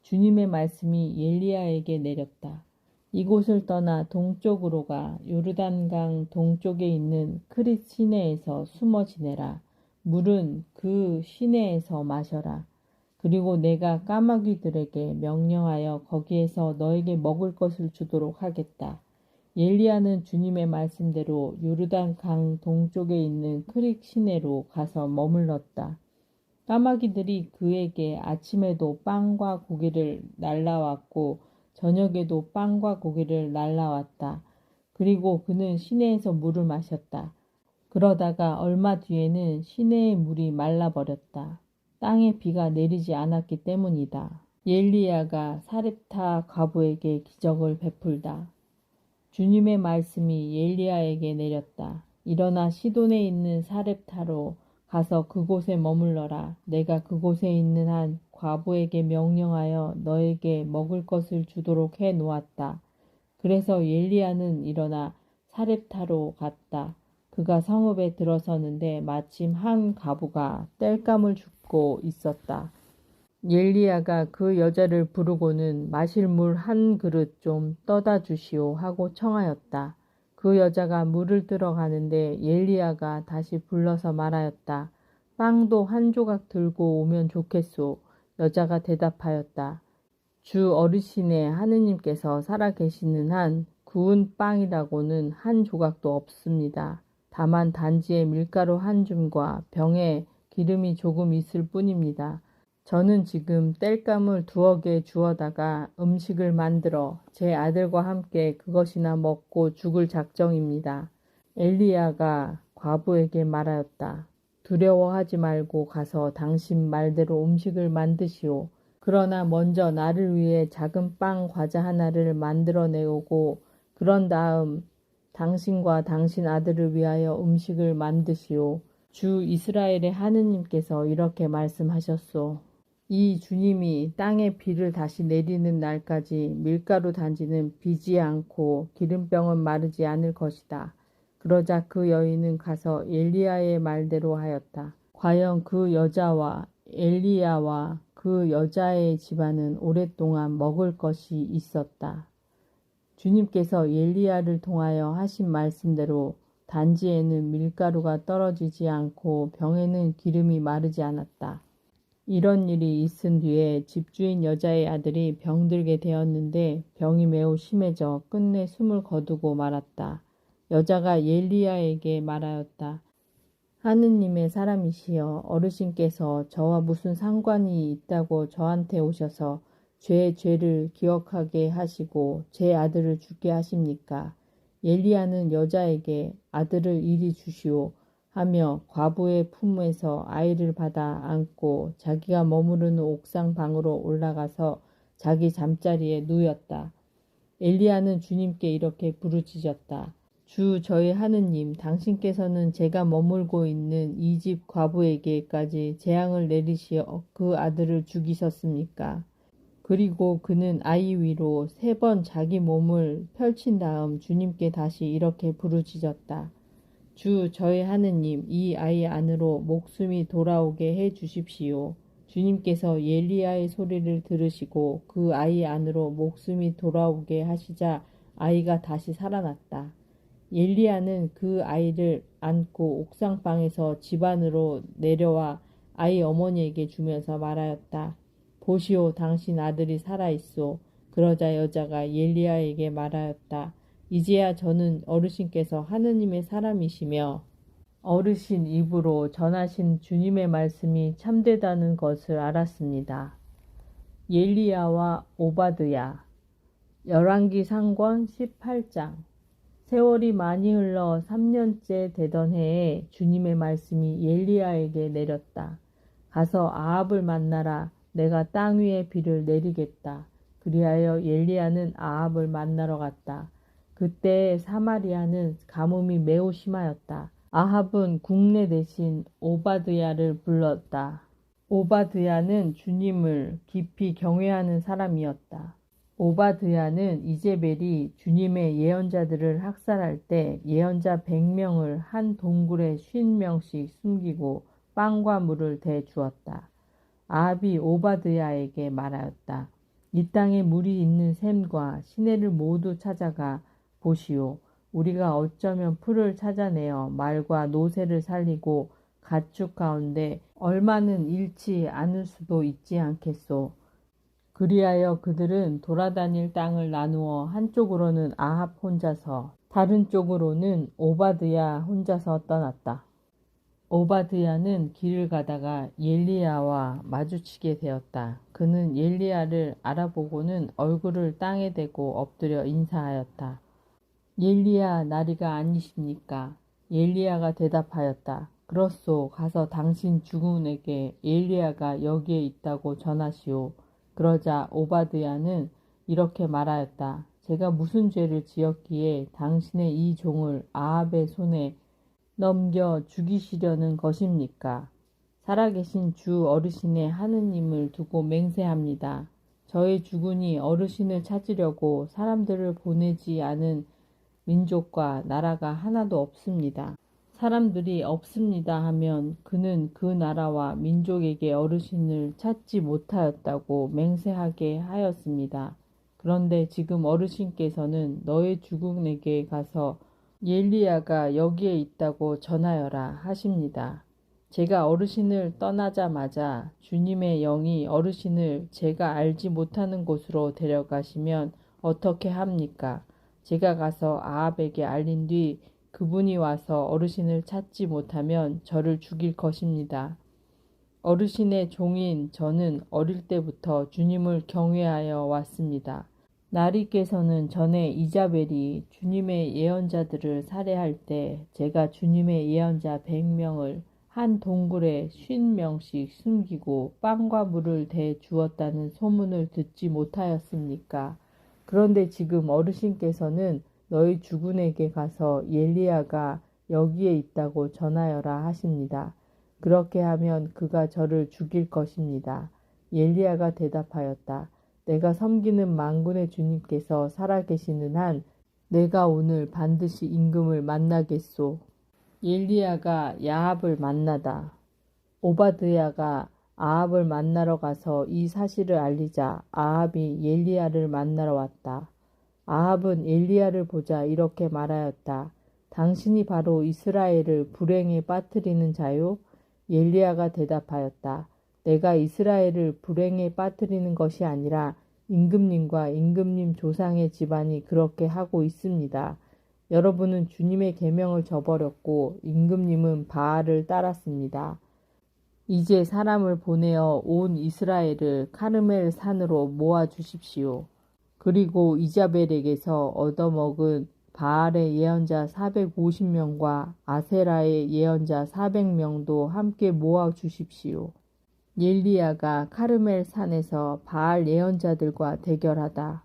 주님의 말씀이 엘리야에게 내렸다. 이곳을 떠나 동쪽으로 가 요르단강 동쪽에 있는 크릿 시내에서 숨어 지내라. 물은 그 시내에서 마셔라. 그리고 내가 까마귀들에게 명령하여 거기에서 너에게 먹을 것을 주도록 하겠다. 엘리야는 주님의 말씀대로 요르단강 동쪽에 있는 크릿 시내로 가서 머물렀다. 까마귀들이 그에게 아침에도 빵과 고기를 날라왔고 저녁에도 빵과 고기를 날라왔다. 그리고 그는 시내에서 물을 마셨다. 그러다가 얼마 뒤에는 시내의 물이 말라버렸다. 땅에 비가 내리지 않았기 때문이다. 엘리야가 사렙타 과부에게 기적을 베풀다. 주님의 말씀이 엘리야에게 내렸다. 일어나 시돈에 있는 사렙타로 가서 그곳에 머물러라. 내가 그곳에 있는 한 과부에게 명령하여 너에게 먹을 것을 주도록 해 놓았다. 그래서 엘리야는 일어나 사렙타로 갔다. 그가 성읍에 들어서는데 마침 한 과부가 땔감을 줍고 있었다. 엘리야가 그 여자를 부르고는 마실 물 한 그릇 좀 떠다 주시오 하고 청하였다. 그 여자가 물을 뜨러 가는데 엘리야가 다시 불러서 말하였다. 빵도 한 조각 들고 오면 좋겠소. 여자가 대답하였다. 주 어르신의 하느님께서 살아계시는 한 구운 빵이라고는 한 조각도 없습니다. 다만 단지에 밀가루 한 줌과 병에 기름이 조금 있을 뿐입니다. 저는 지금 땔감을 2개 주워다가 음식을 만들어 제 아들과 함께 그것이나 먹고 죽을 작정입니다. 엘리야가 과부에게 말하였다. 두려워하지 말고 가서 당신 말대로 음식을 만드시오. 그러나 먼저 나를 위해 작은 빵 과자 하나를 만들어 내오고 그런 다음 당신과 당신 아들을 위하여 음식을 만드시오. 주 이스라엘의 하느님께서 이렇게 말씀하셨소. 이 주님이 땅에 비를 다시 내리는 날까지 밀가루 단지는 비지 않고 기름병은 마르지 않을 것이다. 그러자 그 여인은 가서 엘리야의 말대로 하였다. 과연 그 여자와 엘리야와 그 여자의 집안은 오랫동안 먹을 것이 있었다. 주님께서 엘리야를 통하여 하신 말씀대로 단지에는 밀가루가 떨어지지 않고 병에는 기름이 마르지 않았다. 이런 일이 있은 뒤에 집주인 여자의 아들이 병들게 되었는데 병이 매우 심해져 끝내 숨을 거두고 말았다. 여자가 엘리야에게 말하였다. 하느님의 사람이시여 어르신께서 저와 무슨 상관이 있다고 저한테 오셔서 제 죄를 기억하게 하시고 제 아들을 죽게 하십니까? 엘리야는 여자에게 아들을 이리 주시오 하며 과부의 품에서 아이를 받아 안고 자기가 머무르는 옥상 방으로 올라가서 자기 잠자리에 누웠다. 엘리야는 주님께 이렇게 부르짖었다. 주 저의 하느님, 당신께서는 제가 머물고 있는 이 집 과부에게까지 재앙을 내리시어 그 아들을 죽이셨습니까? 그리고 그는 아이 위로 3번 자기 몸을 펼친 다음 주님께 다시 이렇게 부르짖었다. 주 저의 하느님, 이 아이 안으로 목숨이 돌아오게 해 주십시오. 주님께서 엘리야의 소리를 들으시고 그 아이 안으로 목숨이 돌아오게 하시자 아이가 다시 살아났다. 엘리야는 그 아이를 안고 옥상방에서 집 안으로 내려와 아이 어머니에게 주면서 말하였다. 보시오, 당신 아들이 살아있소. 그러자 여자가 엘리야에게 말하였다. 이제야 저는 어르신께서 하느님의 사람이시며 어르신 입으로 전하신 주님의 말씀이 참되다는 것을 알았습니다. 엘리야와 오바드야. 열왕기 상권 18장. 세월이 많이 흘러 3년째 되던 해에 주님의 말씀이 엘리야에게 내렸다. 가서 아합을 만나라. 내가 땅 위에 비를 내리겠다. 그리하여 엘리야는 아합을 만나러 갔다. 그때 사마리아는 가뭄이 매우 심하였다. 아합은 국내 대신 오바드야를 불렀다. 오바드야는 주님을 깊이 경외하는 사람이었다. 오바드야는 이제벨이 주님의 예언자들을 학살할 때 예언자 100명을 한 동굴에 50명씩 숨기고 빵과 물을 대주었다. 아합이 오바드야에게 말하였다. 이 땅에 물이 있는 샘과 시내를 모두 찾아가 보시오. 우리가 어쩌면 풀을 찾아내어 말과 노새를 살리고 가축 가운데 얼마는 잃지 않을 수도 있지 않겠소. 그리하여 그들은 돌아다닐 땅을 나누어 한쪽으로는 아합 혼자서 다른 쪽으로는 오바드야 혼자서 떠났다. 오바드야는 길을 가다가 엘리야와 마주치게 되었다. 그는 엘리야를 알아보고는 얼굴을 땅에 대고 엎드려 인사하였다. 엘리야 나리가 아니십니까? 엘리야가 대답하였다. 그렇소. 가서 당신 주군에게 엘리야가 여기에 있다고 전하시오. 그러자 오바드야는 이렇게 말하였다. 제가 무슨 죄를 지었기에 당신의 이 종을 아합의 손에 넘겨 죽이시려는 것입니까? 살아계신 주 어르신의 하느님을 두고 맹세합니다. 저의 주군이 어르신을 찾으려고 사람들을 보내지 않은 민족과 나라가 하나도 없습니다. 사람들이 없습니다 하면 그는 그 나라와 민족에게 어르신을 찾지 못하였다고 맹세하게 하였습니다. 그런데 지금 어르신께서는 너의 주군에게 가서 엘리야가 여기에 있다고 전하여라 하십니다. 제가 어르신을 떠나자마자 주님의 영이 어르신을 제가 알지 못하는 곳으로 데려가시면 어떻게 합니까? 제가 가서 아합에게 알린 뒤 그분이 와서 어르신을 찾지 못하면 저를 죽일 것입니다. 어르신의 종인 저는 어릴 때부터 주님을 경외하여 왔습니다. 나리께서는 전에 이자벨이 주님의 예언자들을 살해할 때 제가 주님의 예언자 100명을 한 동굴에 50명씩 숨기고 빵과 물을 대 주었다는 소문을 듣지 못하였습니까? 그런데 지금 어르신께서는 너희 주군에게 가서 엘리야가 여기에 있다고 전하여라 하십니다. 그렇게 하면 그가 저를 죽일 것입니다. 엘리야가 대답하였다. 내가 섬기는 만군의 주님께서 살아계시는 한 내가 오늘 반드시 임금을 만나겠소. 엘리야가 야합을 만나다. 오바드야가 아합을 만나러 가서 이 사실을 알리자 아합이 엘리야를 만나러 왔다. 아합은 엘리야를 보자 이렇게 말하였다. 당신이 바로 이스라엘을 불행에 빠뜨리는 자요? 엘리야가 대답하였다. 내가 이스라엘을 불행에 빠뜨리는 것이 아니라 임금님과 임금님 조상의 집안이 그렇게 하고 있습니다. 여러분은 주님의 계명을 저버렸고 임금님은 바알을 따랐습니다. 이제 사람을 보내어 온 이스라엘을 카르멜 산으로 모아 주십시오. 그리고 이자벨에게서 얻어먹은 바알의 예언자 450명과 아세라의 예언자 400명도 함께 모아 주십시오. 엘리야가 카르멜 산에서 바알 예언자들과 대결하다.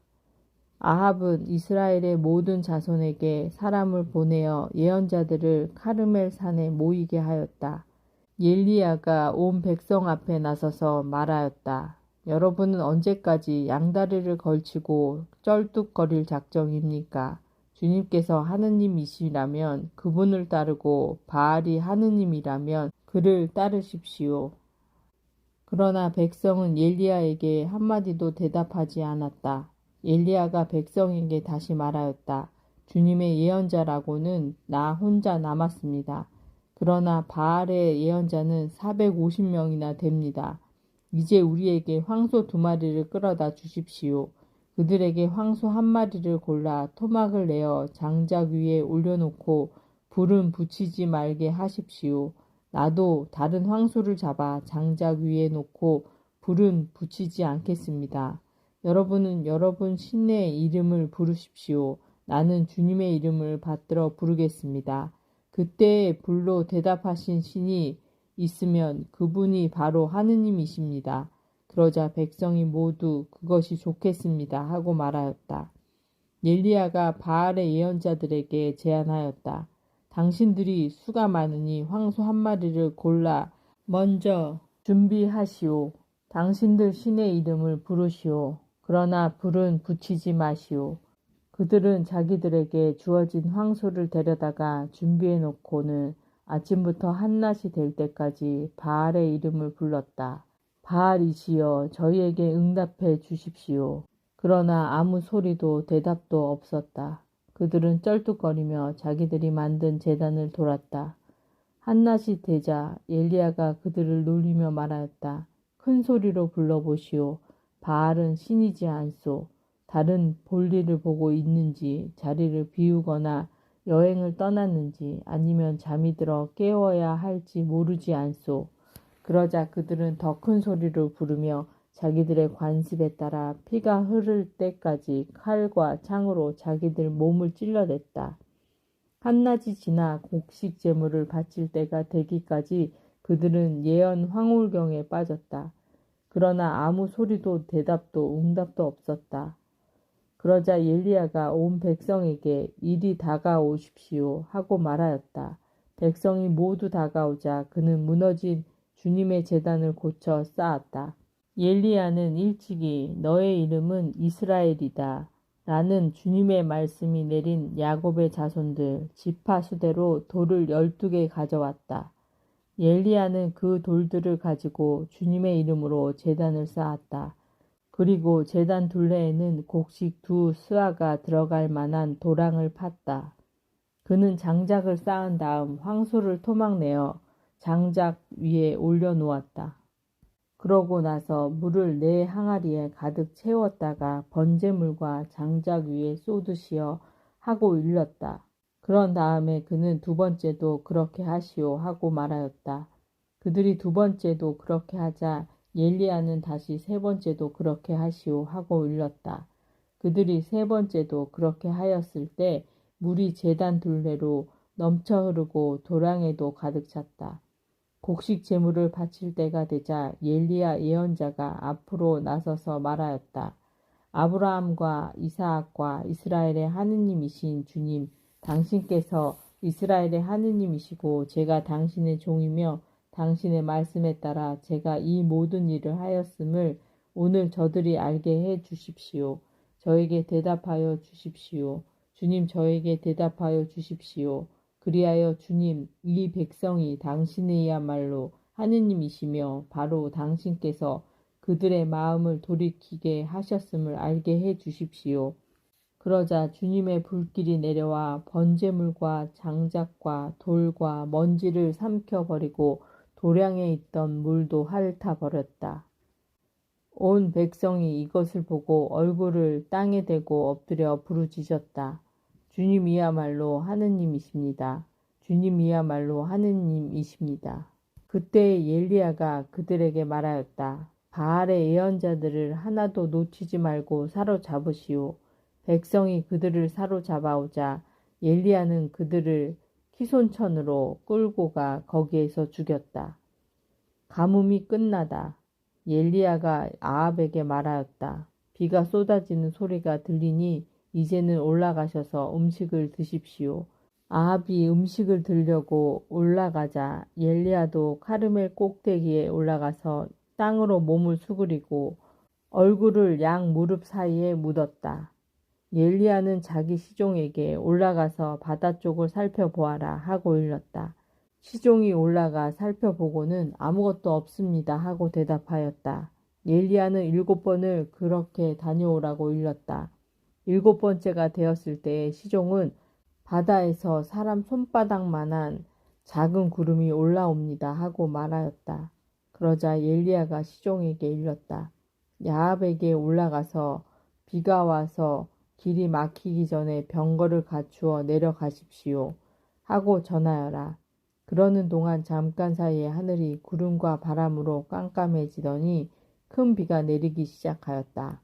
아합은 이스라엘의 모든 자손에게 사람을 보내어 예언자들을 카르멜 산에 모이게 하였다. 엘리야가 온 백성 앞에 나서서 말하였다. 여러분은 언제까지 양다리를 걸치고 쩔뚝거릴 작정입니까? 주님께서 하느님이시라면 그분을 따르고 바알이 하느님이라면 그를 따르십시오. 그러나 백성은 엘리야에게 한마디도 대답하지 않았다. 엘리야가 백성에게 다시 말하였다. 주님의 예언자라고는 나 혼자 남았습니다. 그러나 바알의 예언자는 450명이나 됩니다. 이제 우리에게 황소 2마리를 끌어다 주십시오. 그들에게 황소 1마리를 골라 토막을 내어 장작 위에 올려놓고 불은 붙이지 말게 하십시오. 나도 다른 황소를 잡아 장작 위에 놓고 불은 붙이지 않겠습니다. 여러분은 여러분 신의 이름을 부르십시오. 나는 주님의 이름을 받들어 부르겠습니다. 그때에 불로 대답하신 신이 있으면 그분이 바로 하느님이십니다. 그러자 백성이 모두 그것이 좋겠습니다 하고 말하였다. 엘리야가 바알의 예언자들에게 제안하였다. 당신들이 수가 많으니 황소 1마리를 골라 먼저 준비하시오. 당신들 신의 이름을 부르시오. 그러나 불은 붙이지 마시오. 그들은 자기들에게 주어진 황소를 데려다가 준비해 놓고는 아침부터 한낮이 될 때까지 바알의 이름을 불렀다. 바알이시여 저희에게 응답해 주십시오. 그러나 아무 소리도 대답도 없었다. 그들은 쩔뚝거리며 자기들이 만든 제단을 돌았다. 한낮이 되자 엘리야가 그들을 놀리며 말하였다. 큰 소리로 불러보시오. 바알은 신이지 않소. 다른 볼일을 보고 있는지 자리를 비우거나 여행을 떠났는지 아니면 잠이 들어 깨워야 할지 모르지 않소. 그러자 그들은 더 큰 소리로 부르며 자기들의 관습에 따라 피가 흐를 때까지 칼과 창으로 자기들 몸을 찔러댔다. 한낮이 지나 곡식 제물을 바칠 때가 되기까지 그들은 예언 황홀경에 빠졌다. 그러나 아무 소리도 대답도 응답도 없었다. 그러자 엘리야가 온 백성에게 이리 다가오십시오 하고 말하였다. 백성이 모두 다가오자 그는 무너진 주님의 제단을 고쳐 쌓았다. 엘리야는 일찍이 너의 이름은 이스라엘이다. 라는 주님의 말씀이 내린 야곱의 자손들 지파 수대로 돌을 12개 가져왔다. 엘리야는 그 돌들을 가지고 주님의 이름으로 제단을 쌓았다. 그리고 제단 둘레에는 곡식 2스아가 들어갈 만한 도랑을 팠다. 그는 장작을 쌓은 다음 황소를 토막내어 장작 위에 올려놓았다. 그러고 나서 물을 4항아리에 가득 채웠다가 번제물과 장작 위에 쏟으시어 하고 일렀다. 그런 다음에 그는 2번째도 그렇게 하시오 하고 말하였다. 그들이 2번째도 그렇게 하자 엘리야는 다시 3번째도 그렇게 하시오 하고 일렀다. 그들이 3번째도 그렇게 하였을 때 물이 제단 둘레로 넘쳐 흐르고 도랑에도 가득 찼다. 곡식 제물을 바칠 때가 되자 엘리야 예언자가 앞으로 나서서 말하였다. 아브라함과 이삭과 이스라엘의 하느님이신 주님, 당신께서 이스라엘의 하느님이시고 제가 당신의 종이며 당신의 말씀에 따라 제가 이 모든 일을 하였음을 오늘 저들이 알게 해 주십시오. 저에게 대답하여 주십시오. 주님 저에게 대답하여 주십시오. 그리하여 주님 이 백성이 당신이야말로 하느님이시며 바로 당신께서 그들의 마음을 돌이키게 하셨음을 알게 해 주십시오. 그러자 주님의 불길이 내려와 번제물과 장작과 돌과 먼지를 삼켜버리고 도량에 있던 물도 핥아 버렸다. 온 백성이 이것을 보고 얼굴을 땅에 대고 엎드려 부르짖었다. 주님이야말로 하느님이십니다. 주님이야말로 하느님이십니다. 그때 엘리야가 그들에게 말하였다. 바알의 예언자들을 하나도 놓치지 말고 사로잡으시오. 백성이 그들을 사로잡아오자 엘리야는 그들을 키손천으로 끌고 가 거기에서 죽였다. 가뭄이 끝나다. 엘리야가 아합에게 말하였다. 비가 쏟아지는 소리가 들리니 이제는 올라가셔서 음식을 드십시오. 아합이 음식을 들려고 올라가자 엘리야도 카르멜 꼭대기에 올라가서 땅으로 몸을 수그리고 얼굴을 양 무릎 사이에 묻었다. 엘리야는 자기 시종에게 올라가서 바다 쪽을 살펴보아라 하고 일렀다. 시종이 올라가 살펴보고는 아무것도 없습니다 하고 대답하였다. 엘리야는 7번을 그렇게 다녀오라고 일렀다. 7번째가 되었을 때 시종은 바다에서 사람 손바닥만한 작은 구름이 올라옵니다 하고 말하였다. 그러자 엘리야가 시종에게 일렀다. 야합에게 올라가서 비가 와서 길이 막히기 전에 병거를 갖추어 내려가십시오 하고 전하여라. 그러는 동안 잠깐 사이에 하늘이 구름과 바람으로 깜깜해지더니 큰 비가 내리기 시작하였다.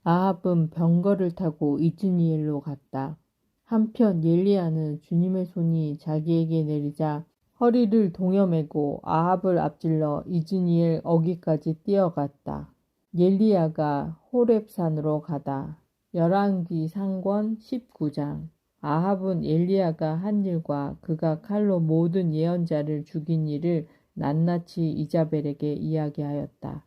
아합은 병거를 타고 이즈니엘로 갔다. 한편 엘리야는 주님의 손이 자기에게 내리자 허리를 동여매고 아합을 앞질러 이즈니엘 어귀까지 뛰어갔다. 엘리야가 호렙산으로 가다. 열왕기 상권 19장. 아합은 엘리야가 한 일과 그가 칼로 모든 예언자를 죽인 일을 낱낱이 이자벨에게 이야기하였다.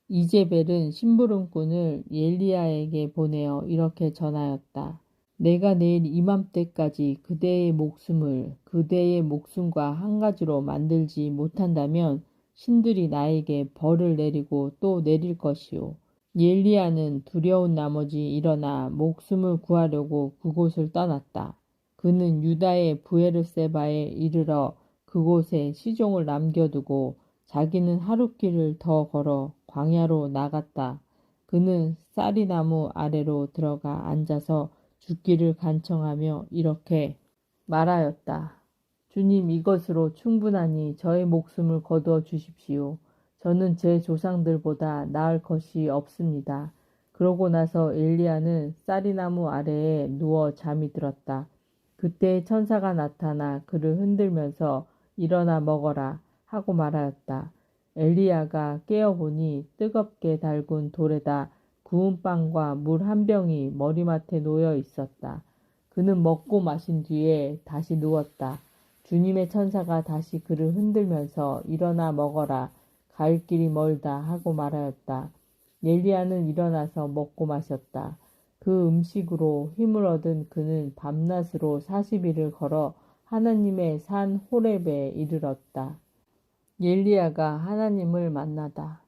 이제벨은 심부름꾼을 엘리야에게 보내어 이렇게 전하였다. 내가 내일 이맘때까지 그대의 목숨을 그대의 목숨과 한 가지로 만들지 못한다면 신들이 나에게 벌을 내리고 또 내릴 것이오. 엘리야는 두려운 나머지 일어나 목숨을 구하려고 그곳을 떠났다. 그는 유다의 부에르세바에 이르러 그곳에 시종을 남겨두고 자기는 하룻길을 더 걸어 광야로 나갔다. 그는 쌀이나무 아래로 들어가 앉아서 죽기를 간청하며 이렇게 말하였다. 주님, 이것으로 충분하니 저의 목숨을 거두어 주십시오. 저는 제 조상들보다 나을 것이 없습니다. 그러고 나서 엘리야는 쌀이나무 아래에 누워 잠이 들었다. 그때 천사가 나타나 그를 흔들면서 일어나 먹어라 하고 말하였다. 엘리야가 깨어보니 뜨겁게 달군 돌에다 구운 빵과 물 한 병이 머리맡에 놓여 있었다. 그는 먹고 마신 뒤에 다시 누웠다. 주님의 천사가 다시 그를 흔들면서 일어나 먹어라. 갈 길이 멀다 하고 말하였다. 엘리야는 일어나서 먹고 마셨다. 그 음식으로 힘을 얻은 그는 밤낮으로 40일을 걸어 하나님의 산 호렙에 이르렀다. 엘리야가 하나님을 만나다.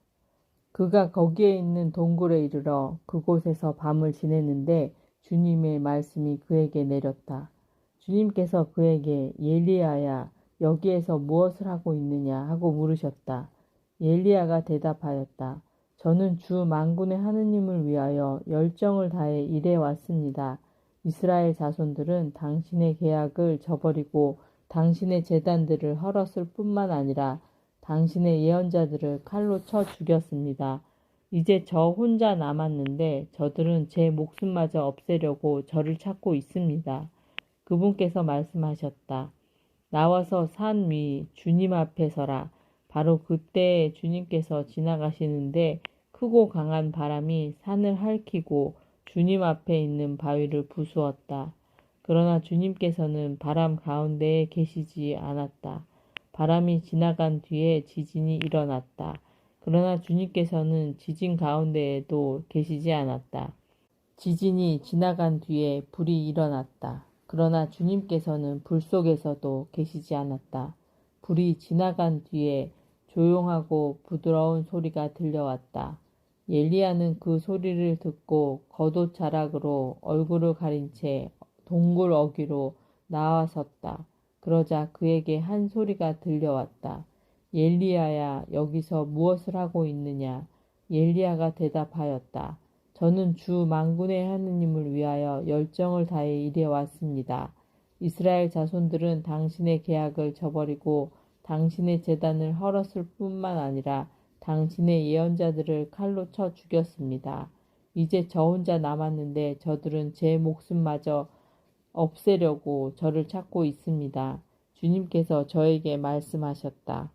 그가 거기에 있는 동굴에 이르러 그곳에서 밤을 지냈는데 주님의 말씀이 그에게 내렸다. 주님께서 그에게 엘리야야 여기에서 무엇을 하고 있느냐 하고 물으셨다. 엘리야가 대답하였다. 저는 주 만군의 하느님을 위하여 열정을 다해 일해 왔습니다. 이스라엘 자손들은 당신의 계약을 저버리고 당신의 제단들을 헐었을 뿐만 아니라 당신의 예언자들을 칼로 쳐 죽였습니다. 이제 저 혼자 남았는데 저들은 제 목숨마저 없애려고 저를 찾고 있습니다. 그분께서 말씀하셨다. 나와서 산 위 주님 앞에 서라. 바로 그때 주님께서 지나가시는데 크고 강한 바람이 산을 핥히고 주님 앞에 있는 바위를 부수었다. 그러나 주님께서는 바람 가운데에 계시지 않았다. 바람이 지나간 뒤에 지진이 일어났다. 그러나 주님께서는 지진 가운데에도 계시지 않았다. 지진이 지나간 뒤에 불이 일어났다. 그러나 주님께서는 불 속에서도 계시지 않았다. 불이 지나간 뒤에 조용하고 부드러운 소리가 들려왔다. 엘리야는 그 소리를 듣고 겉옷자락으로 얼굴을 가린 채 동굴 어귀로 나와섰다. 그러자 그에게 한 소리가 들려왔다. 엘리야야 여기서 무엇을 하고 있느냐? 엘리야가 대답하였다. 저는 주 만군의 하느님을 위하여 열정을 다해 일해 왔습니다. 이스라엘 자손들은 당신의 계약을 저버리고 당신의 제단을 헐었을 뿐만 아니라 당신의 예언자들을 칼로 쳐 죽였습니다. 이제 저 혼자 남았는데 저들은 제 목숨마저 없애려고 저를 찾고 있습니다. 주님께서 저에게 말씀하셨다.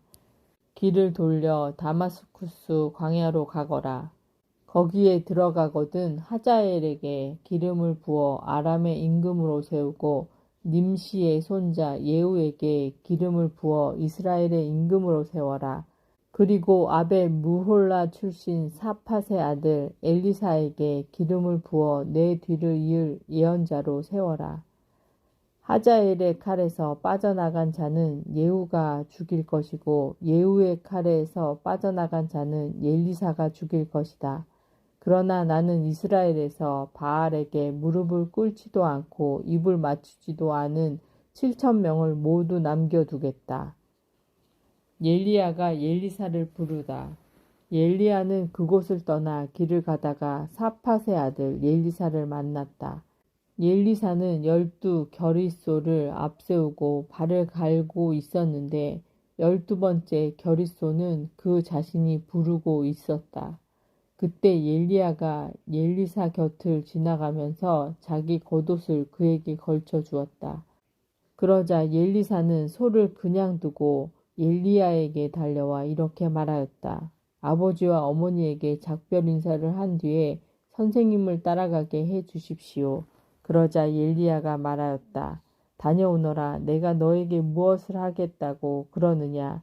길을 돌려 다마스쿠스 광야로 가거라. 거기에 들어가거든 하자엘에게 기름을 부어 아람의 임금으로 세우고 님시의 손자 예후에게 기름을 부어 이스라엘의 임금으로 세워라. 그리고 아벨 무홀라 출신 사팟의 아들 엘리사에게 기름을 부어 내 뒤를 이을 예언자로 세워라. 하자엘의 칼에서 빠져나간 자는 예후가 죽일 것이고 예후의 칼에서 빠져나간 자는 엘리사가 죽일 것이다. 그러나 나는 이스라엘에서 바알에게 무릎을 꿇지도 않고 입을 맞추지도 않은 7,000명을 모두 남겨두겠다. 엘리야가 엘리사를 부르다. 엘리야는 그곳을 떠나 길을 가다가 사팟의 아들 엘리사를 만났다. 엘리사는 12 겨릿소를 앞세우고 발을 갈고 있었는데 12번째 겨릿소는 그 자신이 부르고 있었다. 그때 엘리야가 엘리사 곁을 지나가면서 자기 겉옷을 그에게 걸쳐 주었다. 그러자 엘리사는 소를 그냥 두고 엘리야에게 달려와 이렇게 말하였다. 아버지와 어머니에게 작별 인사를 한 뒤에 선생님을 따라가게 해 주십시오. 그러자 엘리야가 말하였다. 다녀오너라. 내가 너에게 무엇을 하겠다고 그러느냐.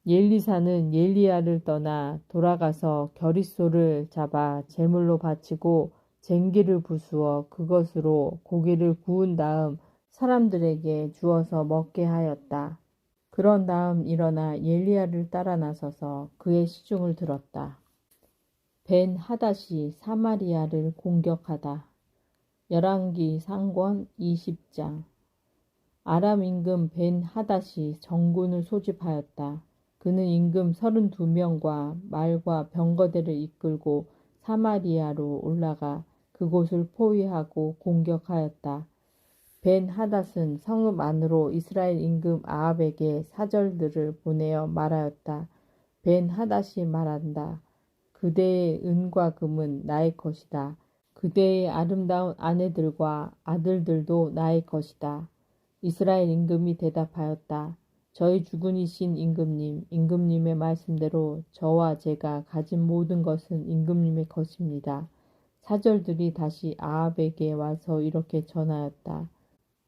엘리사는 엘리야를 떠나 돌아가서 겨릿소를 잡아 제물로 바치고 쟁기를 부수어 그것으로 고기를 구운 다음 사람들에게 주어서 먹게 하였다. 그런 다음 일어나 엘리야를 따라 나서서 그의 시중을 들었다. 벤 하닷이 사마리아를 공격하다. 열왕기 상권 20장. 아람 임금 벤 하닷이 정군을 소집하였다. 그는 임금 32명과 말과 병거대를 이끌고 사마리아로 올라가 그곳을 포위하고 공격하였다. 벤 하닷은 성읍 안으로 이스라엘 임금 아합에게 사절들을 보내어 말하였다. 벤 하닷이 말한다. 그대의 은과 금은 나의 것이다. 그대의 아름다운 아내들과 아들들도 나의 것이다. 이스라엘 임금이 대답하였다. 저희 주군이신 임금님, 임금님의 말씀대로 저와 제가 가진 모든 것은 임금님의 것입니다. 사절들이 다시 아합에게 와서 이렇게 전하였다.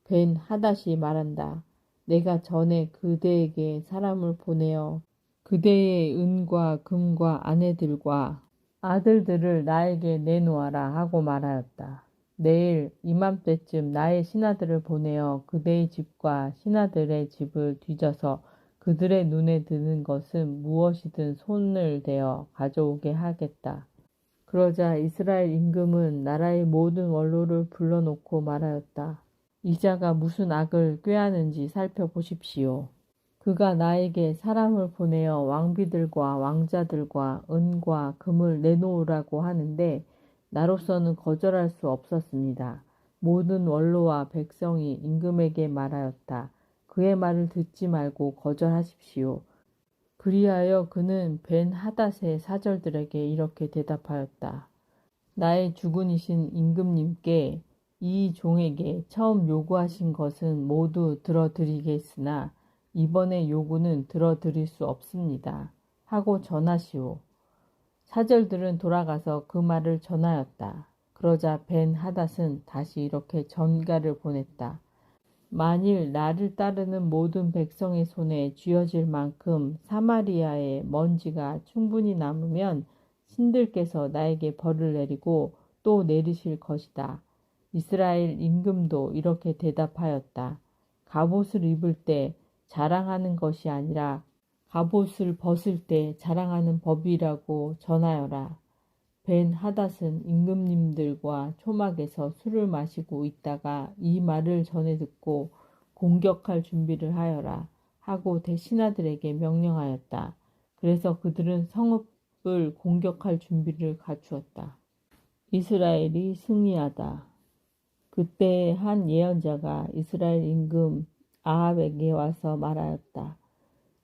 벤 하닷이 말한다. 내가 전에 그대에게 사람을 보내어 그대의 은과 금과 아내들과 아들들을 나에게 내놓아라 하고 말하였다. 내일 이맘때쯤 나의 신하들을 보내어 그대의 집과 신하들의 집을 뒤져서 그들의 눈에 드는 것은 무엇이든 손을 대어 가져오게 하겠다. 그러자 이스라엘 임금은 나라의 모든 원로를 불러놓고 말하였다. 이 자가 무슨 악을 꾀하는지 살펴보십시오. 그가 나에게 사람을 보내어 왕비들과 왕자들과 은과 금을 내놓으라고 하는데 나로서는 거절할 수 없었습니다. 모든 원로와 백성이 임금에게 말하였다. 그의 말을 듣지 말고 거절하십시오. 그리하여 그는 벤 하닷의 사절들에게 이렇게 대답하였다. 나의 주군이신 임금님께 이 종에게 처음 요구하신 것은 모두 들어드리겠으나 이번의 요구는 들어드릴 수 없습니다. 하고 전하시오. 사절들은 돌아가서 그 말을 전하였다. 그러자 벤 하닷은 다시 이렇게 전가를 보냈다. 만일 나를 따르는 모든 백성의 손에 쥐어질 만큼 사마리아의 먼지가 충분히 남으면 신들께서 나에게 벌을 내리고 또 내리실 것이다. 이스라엘 임금도 이렇게 대답하였다. 갑옷을 입을 때 자랑하는 것이 아니라 갑옷을 벗을 때 자랑하는 법이라고 전하여라. 벤 하닷은 임금님들과 초막에서 술을 마시고 있다가 이 말을 전해 듣고 공격할 준비를 하여라 하고 대신하들에게 명령하였다. 그래서 그들은 성읍을 공격할 준비를 갖추었다. 이스라엘이 승리하다. 그때 한 예언자가 이스라엘 임금 아합에게 와서 말하였다.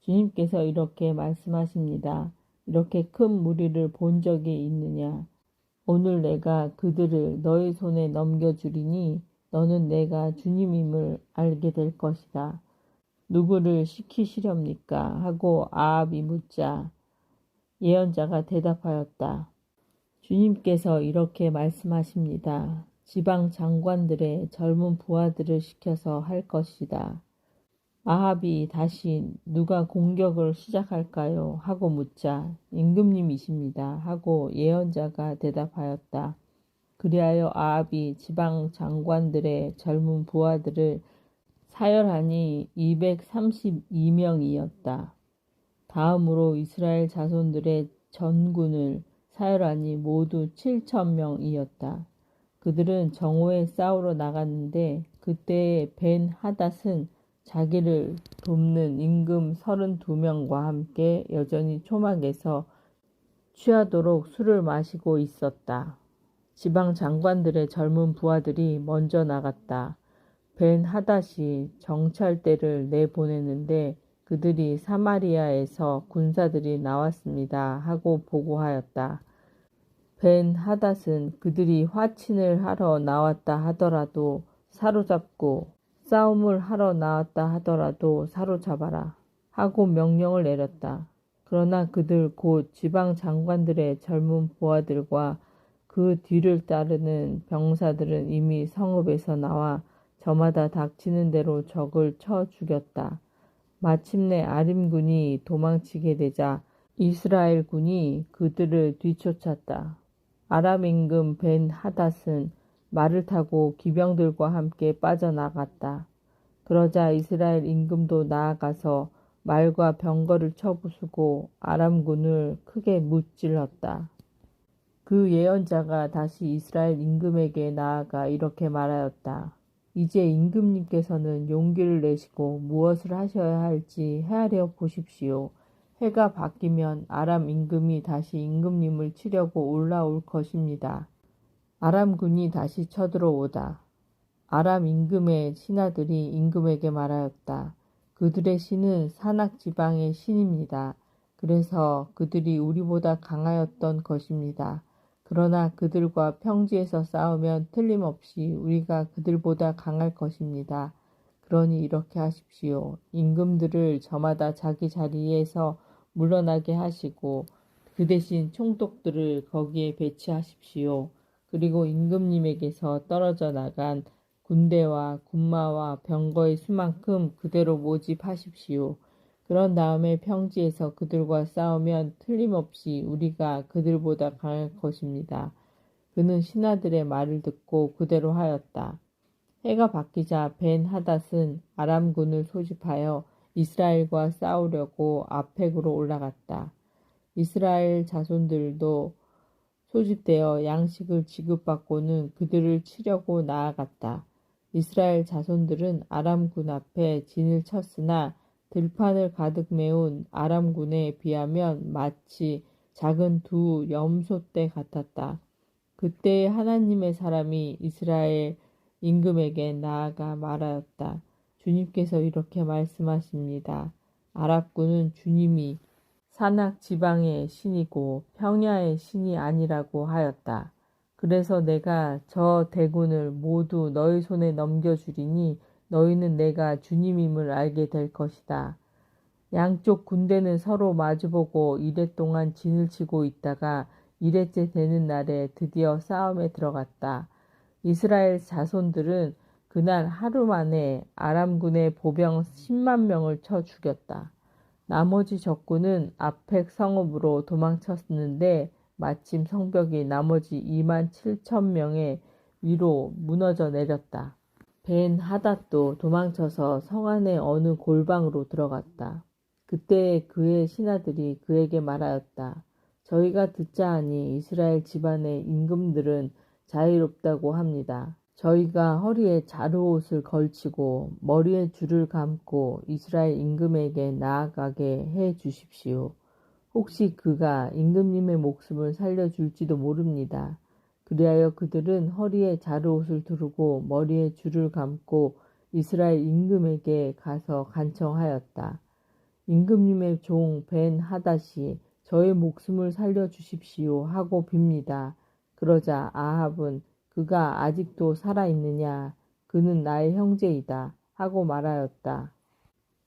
주님께서 이렇게 말씀하십니다. 이렇게 큰 무리를 본 적이 있느냐? 오늘 내가 그들을 너희 손에 넘겨주리니 너는 내가 주님임을 알게 될 것이다. 누구를 시키시렵니까? 하고 아합이 묻자 예언자가 대답하였다. 주님께서 이렇게 말씀하십니다. 지방 장관들의 젊은 부하들을 시켜서 할 것이다. 아합이 다시 누가 공격을 시작할까요? 하고 묻자 임금님이십니다. 하고 예언자가 대답하였다. 그리하여 아합이 지방 장관들의 젊은 부하들을 사열하니 232명이었다. 다음으로 이스라엘 자손들의 전군을 사열하니 모두 7,000명이었다. 그들은 정오에 싸우러 나갔는데 그때에 벤 하닷은 자기를 돕는 임금 32명과 함께 여전히 초막에서 취하도록 술을 마시고 있었다. 지방 장관들의 젊은 부하들이 먼저 나갔다. 벤 하닷이 정찰대를 내보냈는데 그들이 사마리아에서 군사들이 나왔습니다 하고 보고하였다. 벤 하닷은 그들이 화친을 하러 나왔다 하더라도 사로잡고 싸움을 하러 나왔다 하더라도 사로잡아라 하고 명령을 내렸다. 그러나 그들 곧 지방 장관들의 젊은 부하들과 그 뒤를 따르는 병사들은 이미 성읍에서 나와 저마다 닥치는 대로 적을 쳐 죽였다. 마침내 아림군이 도망치게 되자 이스라엘 군이 그들을 뒤쫓았다. 아람 임금 벤 하닷은 말을 타고 기병들과 함께 빠져나갔다. 그러자 이스라엘 임금도 나아가서 말과 병거를 쳐부수고 아람군을 크게 무찔렀다. 그 예언자가 다시 이스라엘 임금에게 나아가 이렇게 말하였다. 이제 임금님께서는 용기를 내시고 무엇을 하셔야 할지 헤아려 보십시오. 해가 바뀌면 아람 임금이 다시 임금님을 치려고 올라올 것입니다. 아람군이 다시 쳐들어오다. 아람 임금의 신하들이 임금에게 말하였다. 그들의 신은 산악 지방의 신입니다. 그래서 그들이 우리보다 강하였던 것입니다. 그러나 그들과 평지에서 싸우면 틀림없이 우리가 그들보다 강할 것입니다. 그러니 이렇게 하십시오. 임금들을 저마다 자기 자리에서 물러나게 하시고 그 대신 총독들을 거기에 배치하십시오. 그리고 임금님에게서 떨어져 나간 군대와 군마와 병거의 수만큼 그대로 모집하십시오. 그런 다음에 평지에서 그들과 싸우면 틀림없이 우리가 그들보다 강할 것입니다. 그는 신하들의 말을 듣고 그대로 하였다. 해가 바뀌자 벤 하닷은 아람군을 소집하여 이스라엘과 싸우려고 아펙으로 올라갔다. 이스라엘 자손들도 소집되어 양식을 지급받고는 그들을 치려고 나아갔다. 이스라엘 자손들은 아람군 앞에 진을 쳤으나 들판을 가득 메운 아람군에 비하면 마치 작은 두 염소떼 같았다. 그때 하나님의 사람이 이스라엘 임금에게 나아가 말하였다. 주님께서 이렇게 말씀하십니다. 아랍군은 주님이 산악 지방의 신이고 평야의 신이 아니라고 하였다. 그래서 내가 저 대군을 모두 너희 손에 넘겨주리니 너희는 내가 주님임을 알게 될 것이다. 양쪽 군대는 서로 마주보고 이랫동안 진을 치고 있다가 이레째 되는 날에 드디어 싸움에 들어갔다. 이스라엘 자손들은 그날 하루 만에 아람군의 보병 10만 명을 쳐 죽였다. 나머지 적군은 아펙 성읍으로 도망쳤는데 마침 성벽이 나머지 2만 7천 명의 위로 무너져 내렸다. 벤 하닷도 도망쳐서 성 안의 어느 골방으로 들어갔다. 그때 그의 신하들이 그에게 말하였다. 저희가 듣자 하니 이스라엘 집안의 임금들은 자유롭다고 합니다. 저희가 허리에 자루옷을 걸치고 머리에 줄을 감고 이스라엘 임금에게 나아가게 해 주십시오. 혹시 그가 임금님의 목숨을 살려줄지도 모릅니다. 그리하여 그들은 허리에 자루옷을 두르고 머리에 줄을 감고 이스라엘 임금에게 가서 간청하였다. 임금님의 종 벤 하닷이 저의 목숨을 살려주십시오 하고 빕니다. 그러자 아합은 그가 아직도 살아있느냐? 그는 나의 형제이다 하고 말하였다.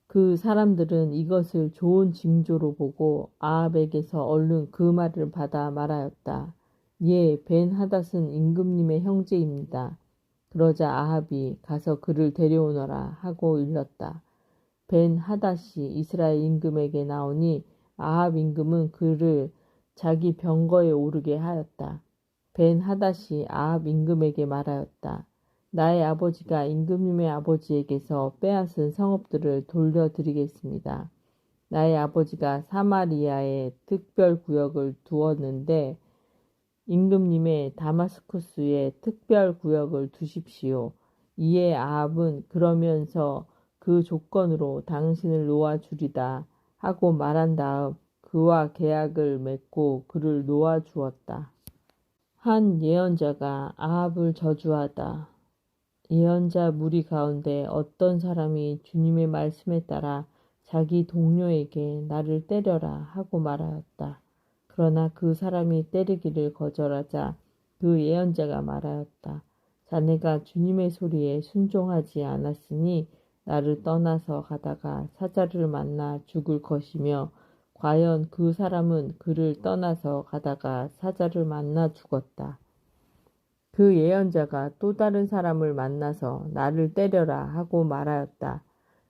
그 사람들은 이것을 좋은 징조로 보고 아합에게서 얼른 그 말을 받아 말하였다. 예, 벤 하닷은 임금님의 형제입니다. 그러자 아합이 가서 그를 데려오너라 하고 일렀다. 벤 하닷이 이스라엘 임금에게 나오니 아합 임금은 그를 자기 병거에 오르게 하였다. 벤 하닷이 아합 임금에게 말하였다. 나의 아버지가 임금님의 아버지에게서 빼앗은 성읍들을 돌려드리겠습니다. 나의 아버지가 사마리아에 특별 구역을 두었는데 임금님의 다마스쿠스에 특별 구역을 두십시오. 이에 아합은 그러면서 그 조건으로 당신을 놓아주리다 하고 말한 다음 그와 계약을 맺고 그를 놓아주었다. 한 예언자가 아합을 저주하다. 예언자 무리 가운데 어떤 사람이 주님의 말씀에 따라 자기 동료에게 나를 때려라 하고 말하였다. 그러나 그 사람이 때리기를 거절하자 그 예언자가 말하였다. 자네가 주님의 소리에 순종하지 않았으니 나를 떠나서 가다가 사자를 만나 죽을 것이며 과연 그 사람은 그를 떠나서 가다가 사자를 만나 죽었다. 그 예언자가 또 다른 사람을 만나서 나를 때려라 하고 말하였다.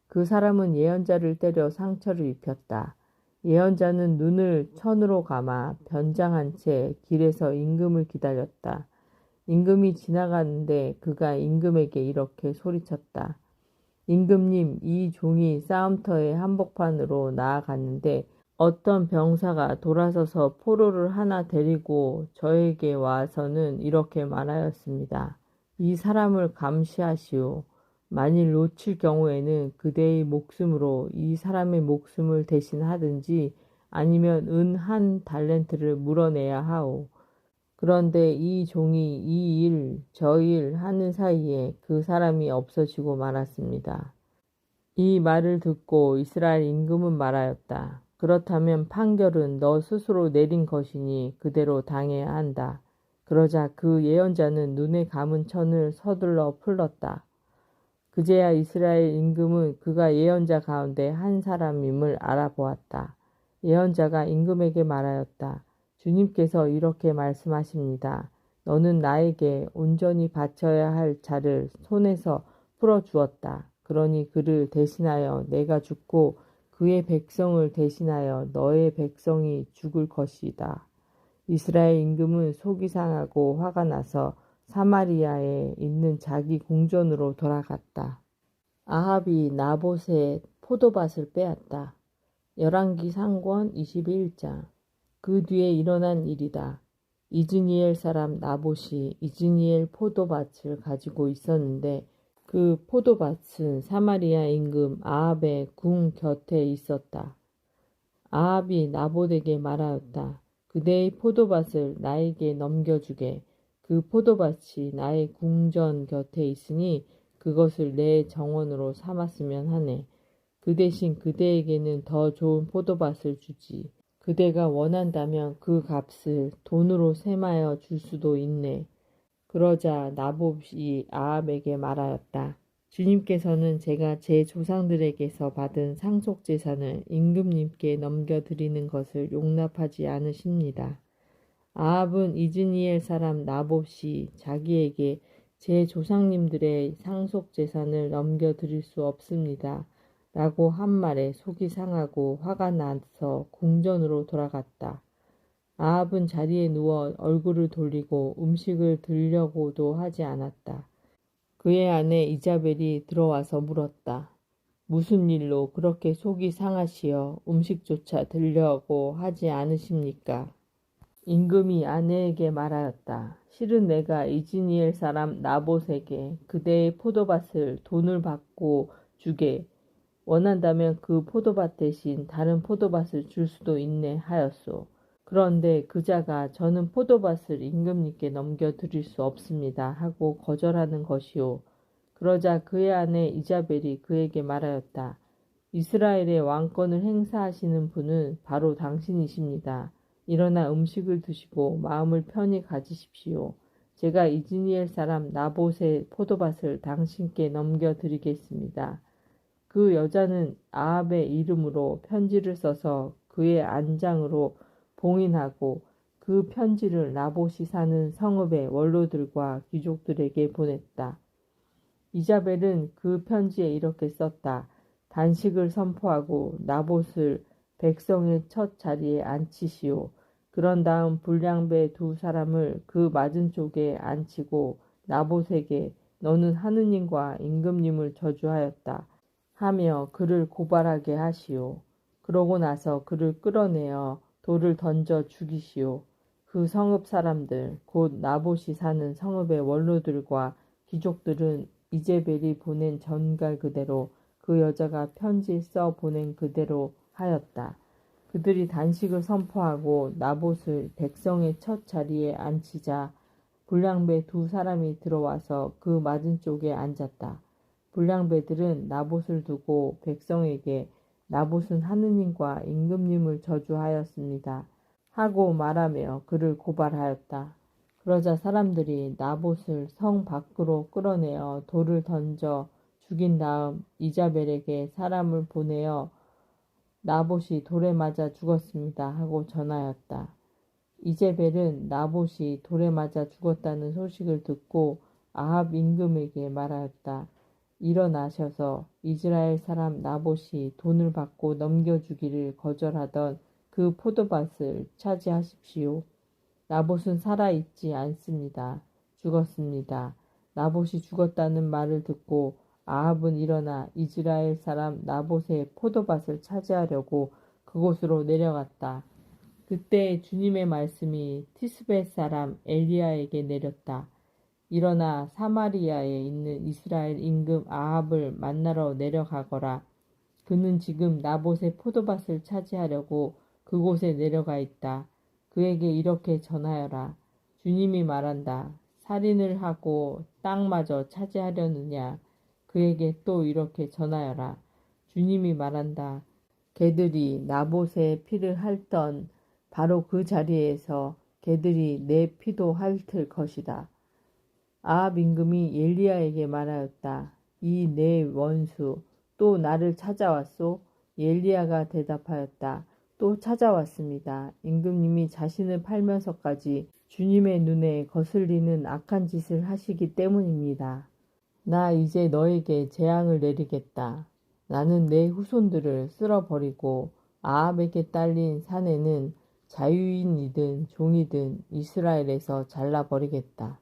그 사람은 예언자를 때려 상처를 입혔다. 예언자는 눈을 천으로 감아 변장한 채 길에서 임금을 기다렸다. 임금이 지나가는데 그가 임금에게 이렇게 소리쳤다. 임금님, 이 종이 싸움터의 한복판으로 나아갔는데 어떤 병사가 돌아서서 포로를 하나 데리고 저에게 와서는 이렇게 말하였습니다. 이 사람을 감시하시오. 만일 놓칠 경우에는 그대의 목숨으로 이 사람의 목숨을 대신하든지 아니면 은 1달란트를 물어내야 하오. 그런데 이 종이 이 일, 저 일 하는 사이에 그 사람이 없어지고 말았습니다. 이 말을 듣고 이스라엘 임금은 말하였다. 그렇다면 판결은 너 스스로 내린 것이니 그대로 당해야 한다. 그러자 그 예언자는 눈에 감은 천을 서둘러 풀렀다. 그제야 이스라엘 임금은 그가 예언자 가운데 한 사람임을 알아보았다. 예언자가 임금에게 말하였다. 주님께서 이렇게 말씀하십니다. 너는 나에게 온전히 바쳐야 할 자를 손에서 풀어주었다. 그러니 그를 대신하여 내가 죽고 그의 백성을 대신하여 너의 백성이 죽을 것이다. 이스라엘 임금은 속이 상하고 화가 나서 사마리아에 있는 자기 궁전으로 돌아갔다. 아합이 나봇의 포도밭을 빼앗다. 열왕기 상권 21장. 그 뒤에 일어난 일이다. 이즈니엘 사람 나봇이 이즈니엘 포도밭을 가지고 있었는데 그 포도밭은 사마리아 임금 아합의 궁 곁에 있었다. 아합이 나봇에게 말하였다. 그대의 포도밭을 나에게 넘겨주게. 그 포도밭이 나의 궁전 곁에 있으니 그것을 내 정원으로 삼았으면 하네. 그 대신 그대에게는 더 좋은 포도밭을 주지. 그대가 원한다면 그 값을 돈으로 셈하여 줄 수도 있네. 그러자 나봇이 아합에게 말하였다. 주님께서는 제가 제 조상들에게서 받은 상속재산을 임금님께 넘겨드리는 것을 용납하지 않으십니다. 아합은 이즈니엘 사람 나봇이 자기에게 제 조상님들의 상속재산을 넘겨드릴 수 없습니다. 라고 한 말에 속이 상하고 화가 나서 궁전으로 돌아갔다. 아합은 자리에 누워 얼굴을 돌리고 음식을 들려고도 하지 않았다. 그의 아내 이자벨이 들어와서 물었다. 무슨 일로 그렇게 속이 상하시어 음식조차 들려고 하지 않으십니까? 임금이 아내에게 말하였다. 실은 내가 이즈니엘 사람 나봇에게 그대의 포도밭을 돈을 받고 주게 원한다면 그 포도밭 대신 다른 포도밭을 줄 수도 있네 하였소. 그런데 그자가 저는 포도밭을 임금님께 넘겨드릴 수 없습니다 하고 거절하는 것이오. 그러자 그의 아내 이자벨이 그에게 말하였다. 이스라엘의 왕권을 행사하시는 분은 바로 당신이십니다. 일어나 음식을 드시고 마음을 편히 가지십시오. 제가 이즈니엘 사람 나봇의 포도밭을 당신께 넘겨드리겠습니다. 그 여자는 아합의 이름으로 편지를 써서 그의 안장으로 봉인하고 그 편지를 나봇이 사는 성읍의 원로들과 귀족들에게 보냈다. 이자벨은 그 편지에 이렇게 썼다. 단식을 선포하고 나봇을 백성의 첫 자리에 앉히시오. 그런 다음 불량배 두 사람을 그 맞은 쪽에 앉히고 나봇에게 너는 하느님과 임금님을 저주하였다 하며 그를 고발하게 하시오. 그러고 나서 그를 끌어내어 돌을 던져 죽이시오. 그 성읍 사람들 곧 나봇이 사는 성읍의 원로들과 귀족들은 이제벨이 보낸 전갈 그대로 그 여자가 편지 써 보낸 그대로 하였다. 그들이 단식을 선포하고 나봇을 백성의 첫 자리에 앉히자 불량배 두 사람이 들어와서 그 맞은 쪽에 앉았다. 불량배들은 나봇을 두고 백성에게 나봇은 하느님과 임금님을 저주하였습니다 하고 말하며 그를 고발하였다. 그러자 사람들이 나봇을 성 밖으로 끌어내어 돌을 던져 죽인 다음 이자벨에게 사람을 보내어 나봇이 돌에 맞아 죽었습니다 하고 전하였다. 이제벨은 나봇이 돌에 맞아 죽었다는 소식을 듣고 아합 임금에게 말하였다. 일어나셔서 이스라엘 사람 나봇이 돈을 받고 넘겨주기를 거절하던 그 포도밭을 차지하십시오. 나봇은 살아있지 않습니다. 죽었습니다. 나봇이 죽었다는 말을 듣고 아합은 일어나 이스라엘 사람 나봇의 포도밭을 차지하려고 그곳으로 내려갔다. 그때 주님의 말씀이 티스벳 사람 엘리야에게 내렸다. 일어나 사마리아에 있는 이스라엘 임금 아합을 만나러 내려가거라. 그는 지금 나봇의 포도밭을 차지하려고 그곳에 내려가 있다. 그에게 이렇게 전하여라. 주님이 말한다. 살인을 하고 땅마저 차지하려느냐. 그에게 또 이렇게 전하여라. 주님이 말한다. 개들이 나봇의 피를 핥던 바로 그 자리에서 개들이 내 피도 핥을 것이다. 아합 임금이 엘리야에게 말하였다. 이 내 원수 또 나를 찾아왔소? 엘리야가 대답하였다. 또 찾아왔습니다. 임금님이 자신을 팔면서까지 주님의 눈에 거슬리는 악한 짓을 하시기 때문입니다. 나 이제 너에게 재앙을 내리겠다. 나는 내 후손들을 쓸어버리고 아합에게 딸린 사내는 자유인이든 종이든 이스라엘에서 잘라버리겠다.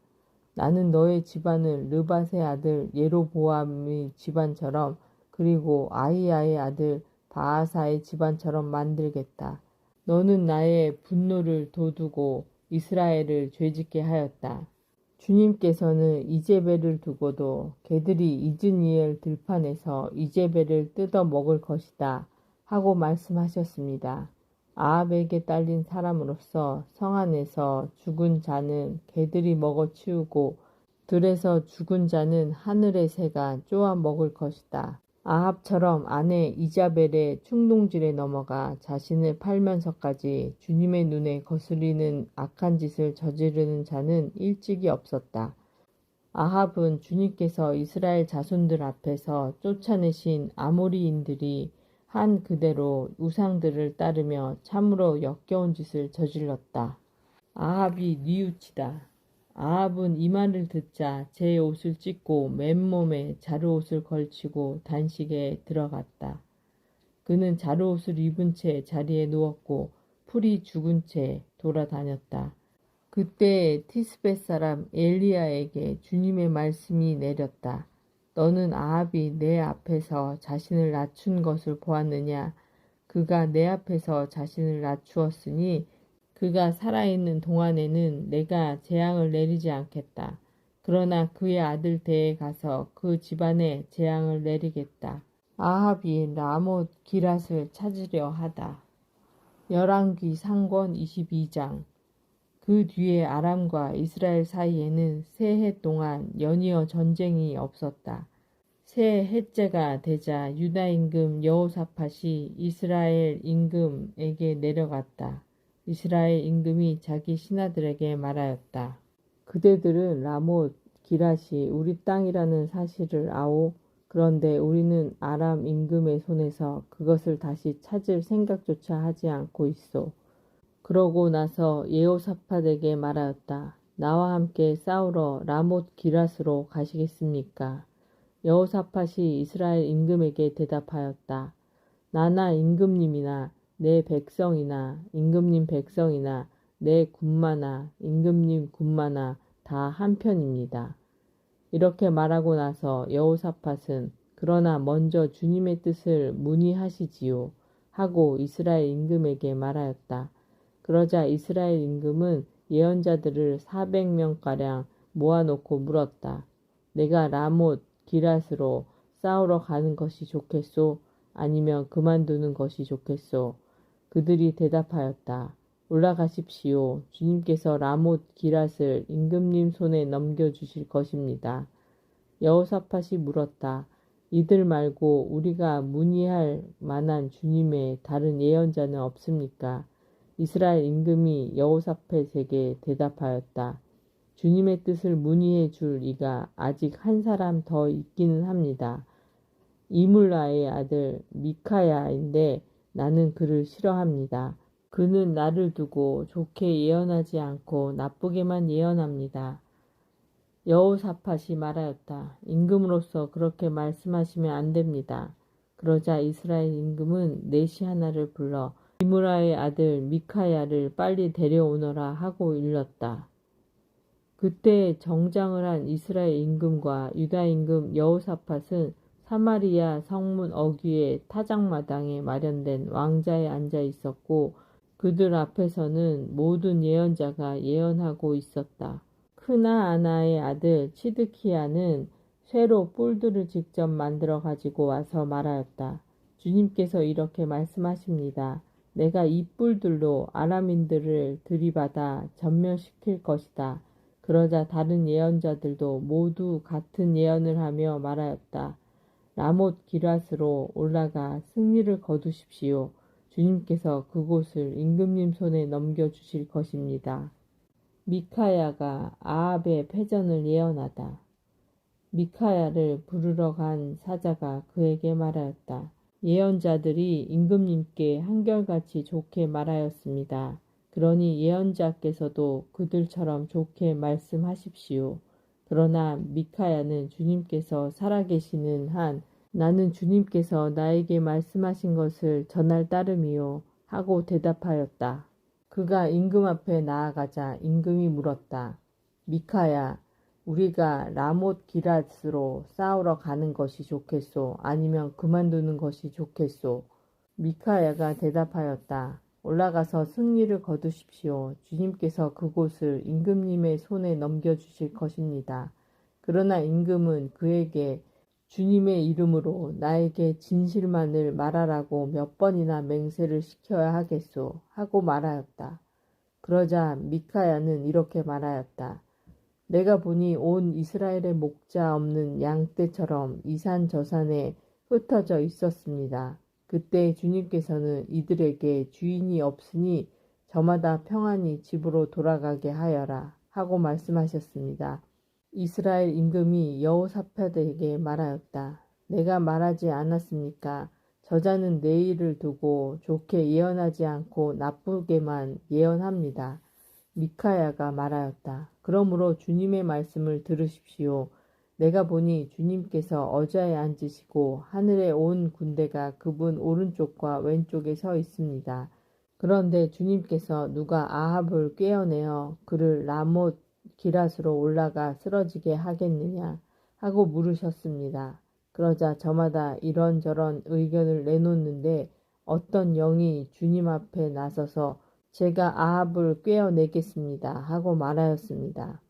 나는 너의 집안을 르밧의 아들 예로보암의 집안처럼 그리고 아히야의 아들 바아사의 집안처럼 만들겠다. 너는 나의 분노를 돋우고 이스라엘을 죄짓게 하였다. 주님께서는 이제벨을 두고도 개들이 이즈니엘 들판에서 이제벨을 뜯어 먹을 것이다 하고 말씀하셨습니다. 아합에게 딸린 사람으로서 성 안에서 죽은 자는 개들이 먹어 치우고 들에서 죽은 자는 하늘의 새가 쪼아 먹을 것이다. 아합처럼 아내 이자벨의 충동질에 넘어가 자신을 팔면서까지 주님의 눈에 거슬리는 악한 짓을 저지르는 자는 일찍이 없었다. 아합은 주님께서 이스라엘 자손들 앞에서 쫓아내신 아모리인들이 한 그대로 우상들을 따르며 참으로 역겨운 짓을 저질렀다. 아합이 뉘우치다. 아합은 이 말을 듣자 제 옷을 찢고 맨몸에 자루옷을 걸치고 단식에 들어갔다. 그는 자루옷을 입은 채 자리에 누웠고 풀이 죽은 채 돌아다녔다. 그때 티스벳 사람 엘리야에게 주님의 말씀이 내렸다. 너는 아합이 내 앞에서 자신을 낮춘 것을 보았느냐? 그가 내 앞에서 자신을 낮추었으니 그가 살아있는 동안에는 내가 재앙을 내리지 않겠다. 그러나 그의 아들 때에 가서 그 집안에 재앙을 내리겠다. 아합이 라못 기랏을 찾으려 하다. 열왕기 상권 22장. 그 뒤에 아람과 이스라엘 사이에는 세 해 동안 연이어 전쟁이 없었다. 세 해째가 되자 유다 임금 여호사밧이 이스라엘 임금에게 내려갔다. 이스라엘 임금이 자기 신하들에게 말하였다. 그대들은 라못 기랏이 우리 땅이라는 사실을 아오. 그런데 우리는 아람 임금의 손에서 그것을 다시 찾을 생각조차 하지 않고 있소. 그러고 나서 여호사밧에게 말하였다. 나와 함께 싸우러 라못 기랏으로 가시겠습니까? 여호사밧이 이스라엘 임금에게 대답하였다. 나나 임금님이나 내 백성이나 임금님 백성이나 내 군마나 임금님 군마나 다 한편입니다. 이렇게 말하고 나서 여호사밧은 그러나 먼저 주님의 뜻을 문의하시지요 하고 이스라엘 임금에게 말하였다. 그러자 이스라엘 임금은 예언자들을 400명가량 모아놓고 물었다. 내가 라못 기럇으로 싸우러 가는 것이 좋겠소? 아니면 그만두는 것이 좋겠소? 그들이 대답하였다. 올라가십시오. 주님께서 라못 기럇을 임금님 손에 넘겨주실 것입니다. 여호사밧이 물었다. 이들 말고 우리가 문의할 만한 주님의 다른 예언자는 없습니까? 이스라엘 임금이 여호사밧에게 대답하였다. 주님의 뜻을 문의해 줄 이가 아직 한 사람 더 있기는 합니다. 이물라의 아들 미카야인데 나는 그를 싫어합니다. 그는 나를 두고 좋게 예언하지 않고 나쁘게만 예언합니다. 여호사밧이 말하였다. 임금으로서 그렇게 말씀하시면 안 됩니다. 그러자 이스라엘 임금은 내시 하나를 불러 이므라의 아들 미카야를 빨리 데려오너라 하고 일렀다. 그때 정장을 한 이스라엘 임금과 유다 임금 여호사밧은 사마리아 성문 어귀의 타작마당에 마련된 왕자에 앉아 있었고 그들 앞에서는 모든 예언자가 예언하고 있었다. 크나아나의 아들 치드키야는 쇠로 뿔들을 직접 만들어 가지고 와서 말하였다. 주님께서 이렇게 말씀하십니다. 내가 이 뿔들로 아람인들을 들이받아 전멸시킬 것이다. 그러자 다른 예언자들도 모두 같은 예언을 하며 말하였다. 라못 기럇으로 올라가 승리를 거두십시오. 주님께서 그곳을 임금님 손에 넘겨주실 것입니다. 미카야가 아합의 패전을 예언하다. 미카야를 부르러 간 사자가 그에게 말하였다. 예언자들이 임금님께 한결같이 좋게 말하였습니다. 그러니 예언자께서도 그들처럼 좋게 말씀하십시오. 그러나 미카야는 주님께서 살아계시는 한 나는 주님께서 나에게 말씀하신 것을 전할 따름이요 하고 대답하였다. 그가 임금 앞에 나아가자 임금이 물었다. 미카야, 우리가 라못 기럇으로 싸우러 가는 것이 좋겠소? 아니면 그만두는 것이 좋겠소? 미카야가 대답하였다. 올라가서 승리를 거두십시오. 주님께서 그곳을 임금님의 손에 넘겨주실 것입니다. 그러나 임금은 그에게 주님의 이름으로 나에게 진실만을 말하라고 몇 번이나 맹세를 시켜야 하겠소? 하고 말하였다. 그러자 미카야는 이렇게 말하였다. 내가 보니 온 이스라엘의 목자 없는 양떼처럼 이 산 저 산에 흩어져 있었습니다. 그때 주님께서는 이들에게 주인이 없으니 저마다 평안히 집으로 돌아가게 하여라 하고 말씀하셨습니다. 이스라엘 임금이 여호사밧에게 말하였다. 내가 말하지 않았습니까? 저자는 내일을 두고 좋게 예언하지 않고 나쁘게만 예언합니다. 미카야가 말하였다. 그러므로 주님의 말씀을 들으십시오. 내가 보니 주님께서 어좌에 앉으시고 하늘의 온 군대가 그분 오른쪽과 왼쪽에 서 있습니다. 그런데 주님께서 누가 아합을 꿰어내어 그를 라못 기럇으로 올라가 쓰러지게 하겠느냐 하고 물으셨습니다. 그러자 저마다 이런저런 의견을 내놓는데 어떤 영이 주님 앞에 나서서 제가 아합을 꿰어내겠습니다 하고 말하였습니다.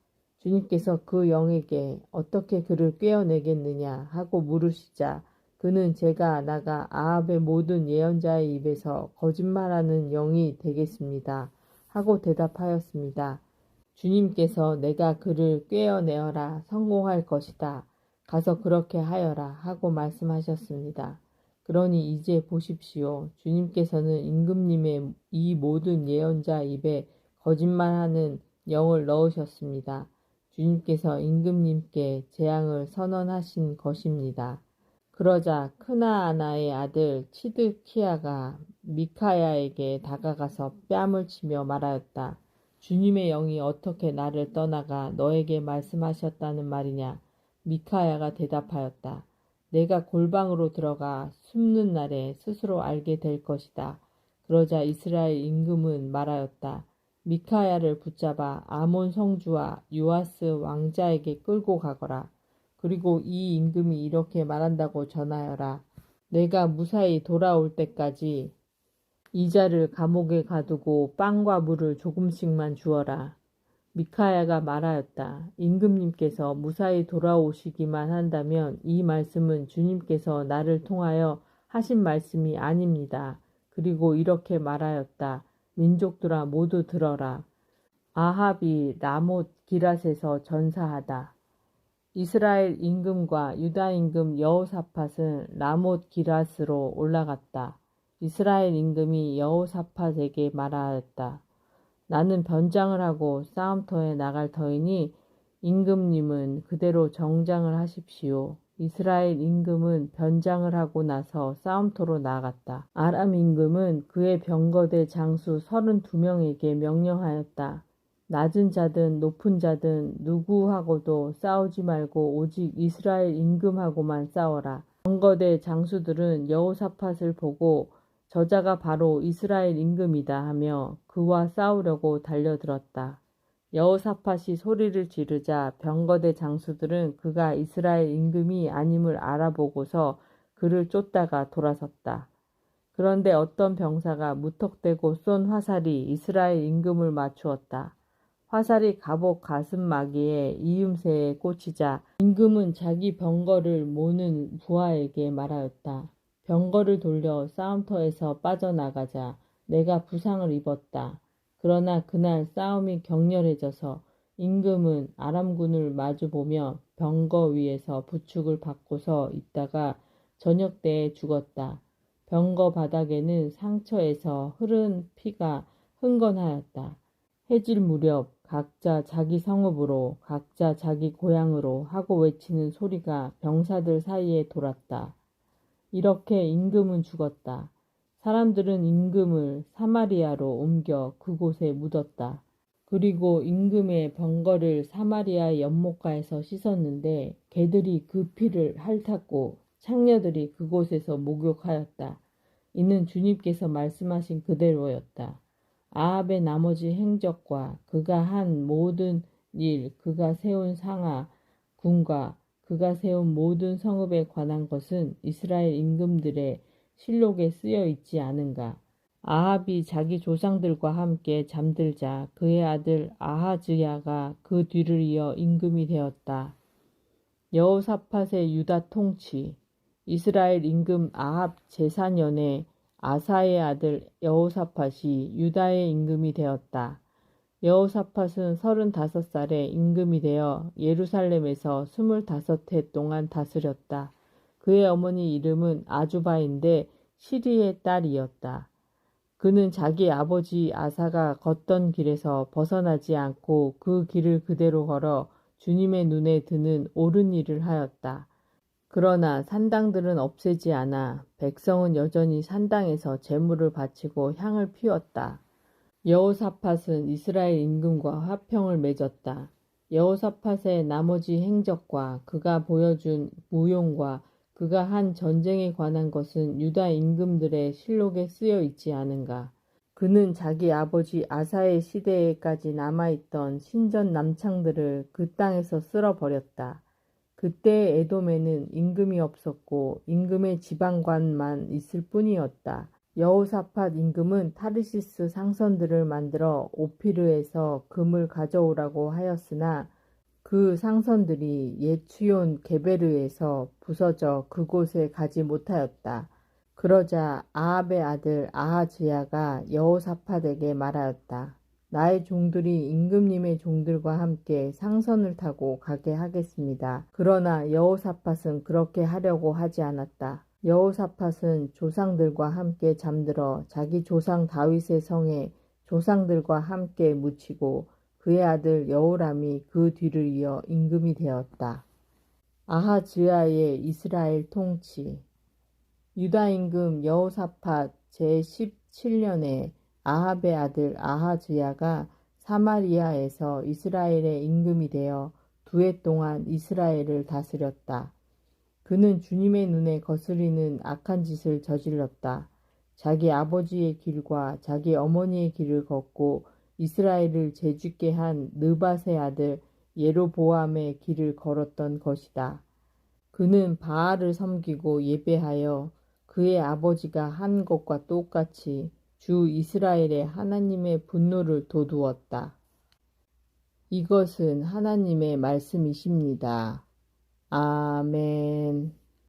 주님께서 그 영에게 어떻게 그를 꿰어내겠느냐 하고 물으시자 그는 제가 나가 아합의 모든 예언자의 입에서 거짓말하는 영이 되겠습니다 하고 대답하였습니다. 주님께서 내가 그를 꿰어내어라 성공할 것이다. 가서 그렇게 하여라 하고 말씀하셨습니다. 그러니 이제 보십시오. 주님께서는 임금님의 이 모든 예언자 입에 거짓말하는 영을 넣으셨습니다. 주님께서 임금님께 재앙을 선언하신 것입니다. 그러자 크나아나의 아들 치드키야가 미카야에게 다가가서 뺨을 치며 말하였다. 주님의 영이 어떻게 나를 떠나가 너에게 말씀하셨다는 말이냐? 미카야가 대답하였다. 내가 골방으로 들어가 숨는 날에 스스로 알게 될 것이다. 그러자 이스라엘 임금은 말하였다. 미카야를 붙잡아 아몬 성주와 요아스 왕자에게 끌고 가거라. 그리고 이 임금이 이렇게 말한다고 전하여라. 내가 무사히 돌아올 때까지 이자를 감옥에 가두고 빵과 물을 조금씩만 주어라. 미카야가 말하였다. 임금님께서 무사히 돌아오시기만 한다면 이 말씀은 주님께서 나를 통하여 하신 말씀이 아닙니다. 그리고 이렇게 말하였다. 민족들아 모두 들어라. 아합이 라못 기랏에서 전사하다. 이스라엘 임금과 유다 임금 여호사밧은 라못 기랏으로 올라갔다. 이스라엘 임금이 여호사밧에게 말하였다. 나는 변장을 하고 싸움터에 나갈 터이니 임금님은 그대로 정장을 하십시오. 이스라엘 임금은 변장을 하고 나서 싸움터로 나갔다. 아람 임금은 그의 병거대 장수 32명에게 명령하였다. 낮은 자든 높은 자든 누구하고도 싸우지 말고 오직 이스라엘 임금하고만 싸워라. 병거대 장수들은 여호사밧을 보고 저자가 바로 이스라엘 임금이다 하며 그와 싸우려고 달려들었다. 여호사밧이 소리를 지르자 병거대 장수들은 그가 이스라엘 임금이 아님을 알아보고서 그를 쫓다가 돌아섰다. 그런데 어떤 병사가 무턱대고 쏜 화살이 이스라엘 임금을 맞추었다. 화살이 갑옷 가슴막이에 이음새에 꽂히자 임금은 자기 병거를 모는 부하에게 말하였다. 병거를 돌려 싸움터에서 빠져나가자 내가 부상을 입었다. 그러나 그날 싸움이 격렬해져서 임금은 아람군을 마주보며 병거 위에서 부축을 받고서 있다가 저녁 때에 죽었다. 병거 바닥에는 상처에서 흐른 피가 흥건하였다. 해질 무렵 각자 자기 성읍으로 각자 자기 고향으로 하고 외치는 소리가 병사들 사이에 돌았다. 이렇게 임금은 죽었다. 사람들은 임금을 사마리아로 옮겨 그곳에 묻었다. 그리고 임금의 병거를 사마리아 연못가에서 씻었는데 개들이 그 피를 핥았고 창녀들이 그곳에서 목욕하였다. 이는 주님께서 말씀하신 그대로였다. 아합의 나머지 행적과 그가 한 모든 일, 그가 세운 상하, 군과 그가 세운 모든 성읍에 관한 것은 이스라엘 임금들의 실록에 쓰여 있지 않은가. 아합이 자기 조상들과 함께 잠들자 그의 아들 아하즈야가 그 뒤를 이어 임금이 되었다. 여호사밧의 유다 통치. 이스라엘 임금 아합 제4년에 아사의 아들 여호사밧이 유다의 임금이 되었다. 여호사밧은 35살에 임금이 되어 예루살렘에서 25해 동안 다스렸다. 그의 어머니 이름은 아주바인데 시리의 딸이었다. 그는 자기 아버지 아사가 걷던 길에서 벗어나지 않고 그 길을 그대로 걸어 주님의 눈에 드는 옳은 일을 하였다. 그러나 산당들은 없애지 않아 백성은 여전히 산당에서 제물을 바치고 향을 피웠다. 여호사밧은 이스라엘 임금과 화평을 맺었다. 여호사밧의 나머지 행적과 그가 보여준 무용과 그가 한 전쟁에 관한 것은 유다 임금들의 실록에 쓰여 있지 않은가. 그는 자기 아버지 아사의 시대에까지 남아있던 신전 남창들을 그 땅에서 쓸어버렸다. 그때 에돔에는 임금이 없었고 임금의 지방관만 있을 뿐이었다. 여호사밧 임금은 타르시스 상선들을 만들어 오피르에서 금을 가져오라고 하였으나 그 상선들이 예추온 게베르에서 부서져 그곳에 가지 못하였다. 그러자 아합의 아들 아하즈야가 여호사밧에게 말하였다. 나의 종들이 임금님의 종들과 함께 상선을 타고 가게 하겠습니다. 그러나 여호사밧은 그렇게 하려고 하지 않았다. 여호사밧은 조상들과 함께 잠들어 자기 조상 다윗의 성에 조상들과 함께 묻히고 그의 아들 여호람이 그 뒤를 이어 임금이 되었다. 아하즈야의 이스라엘 통치. 유다 임금 여호사밧 제17년에 아합의 아들 아하즈야가 사마리아에서 이스라엘의 임금이 되어 두 해 동안 이스라엘을 다스렸다. 그는 주님의 눈에 거스리는 악한 짓을 저질렀다. 자기 아버지의 길과 자기 어머니의 길을 걷고 이스라엘을 재짓게 한 느밧의 아들 예로보암의 길을 걸었던 것이다. 그는 바알을 섬기고 예배하여 그의 아버지가 한 것과 똑같이 주 이스라엘의 하나님의 분노를 돋우었다. 이것은 하나님의 말씀이십니다. 아멘.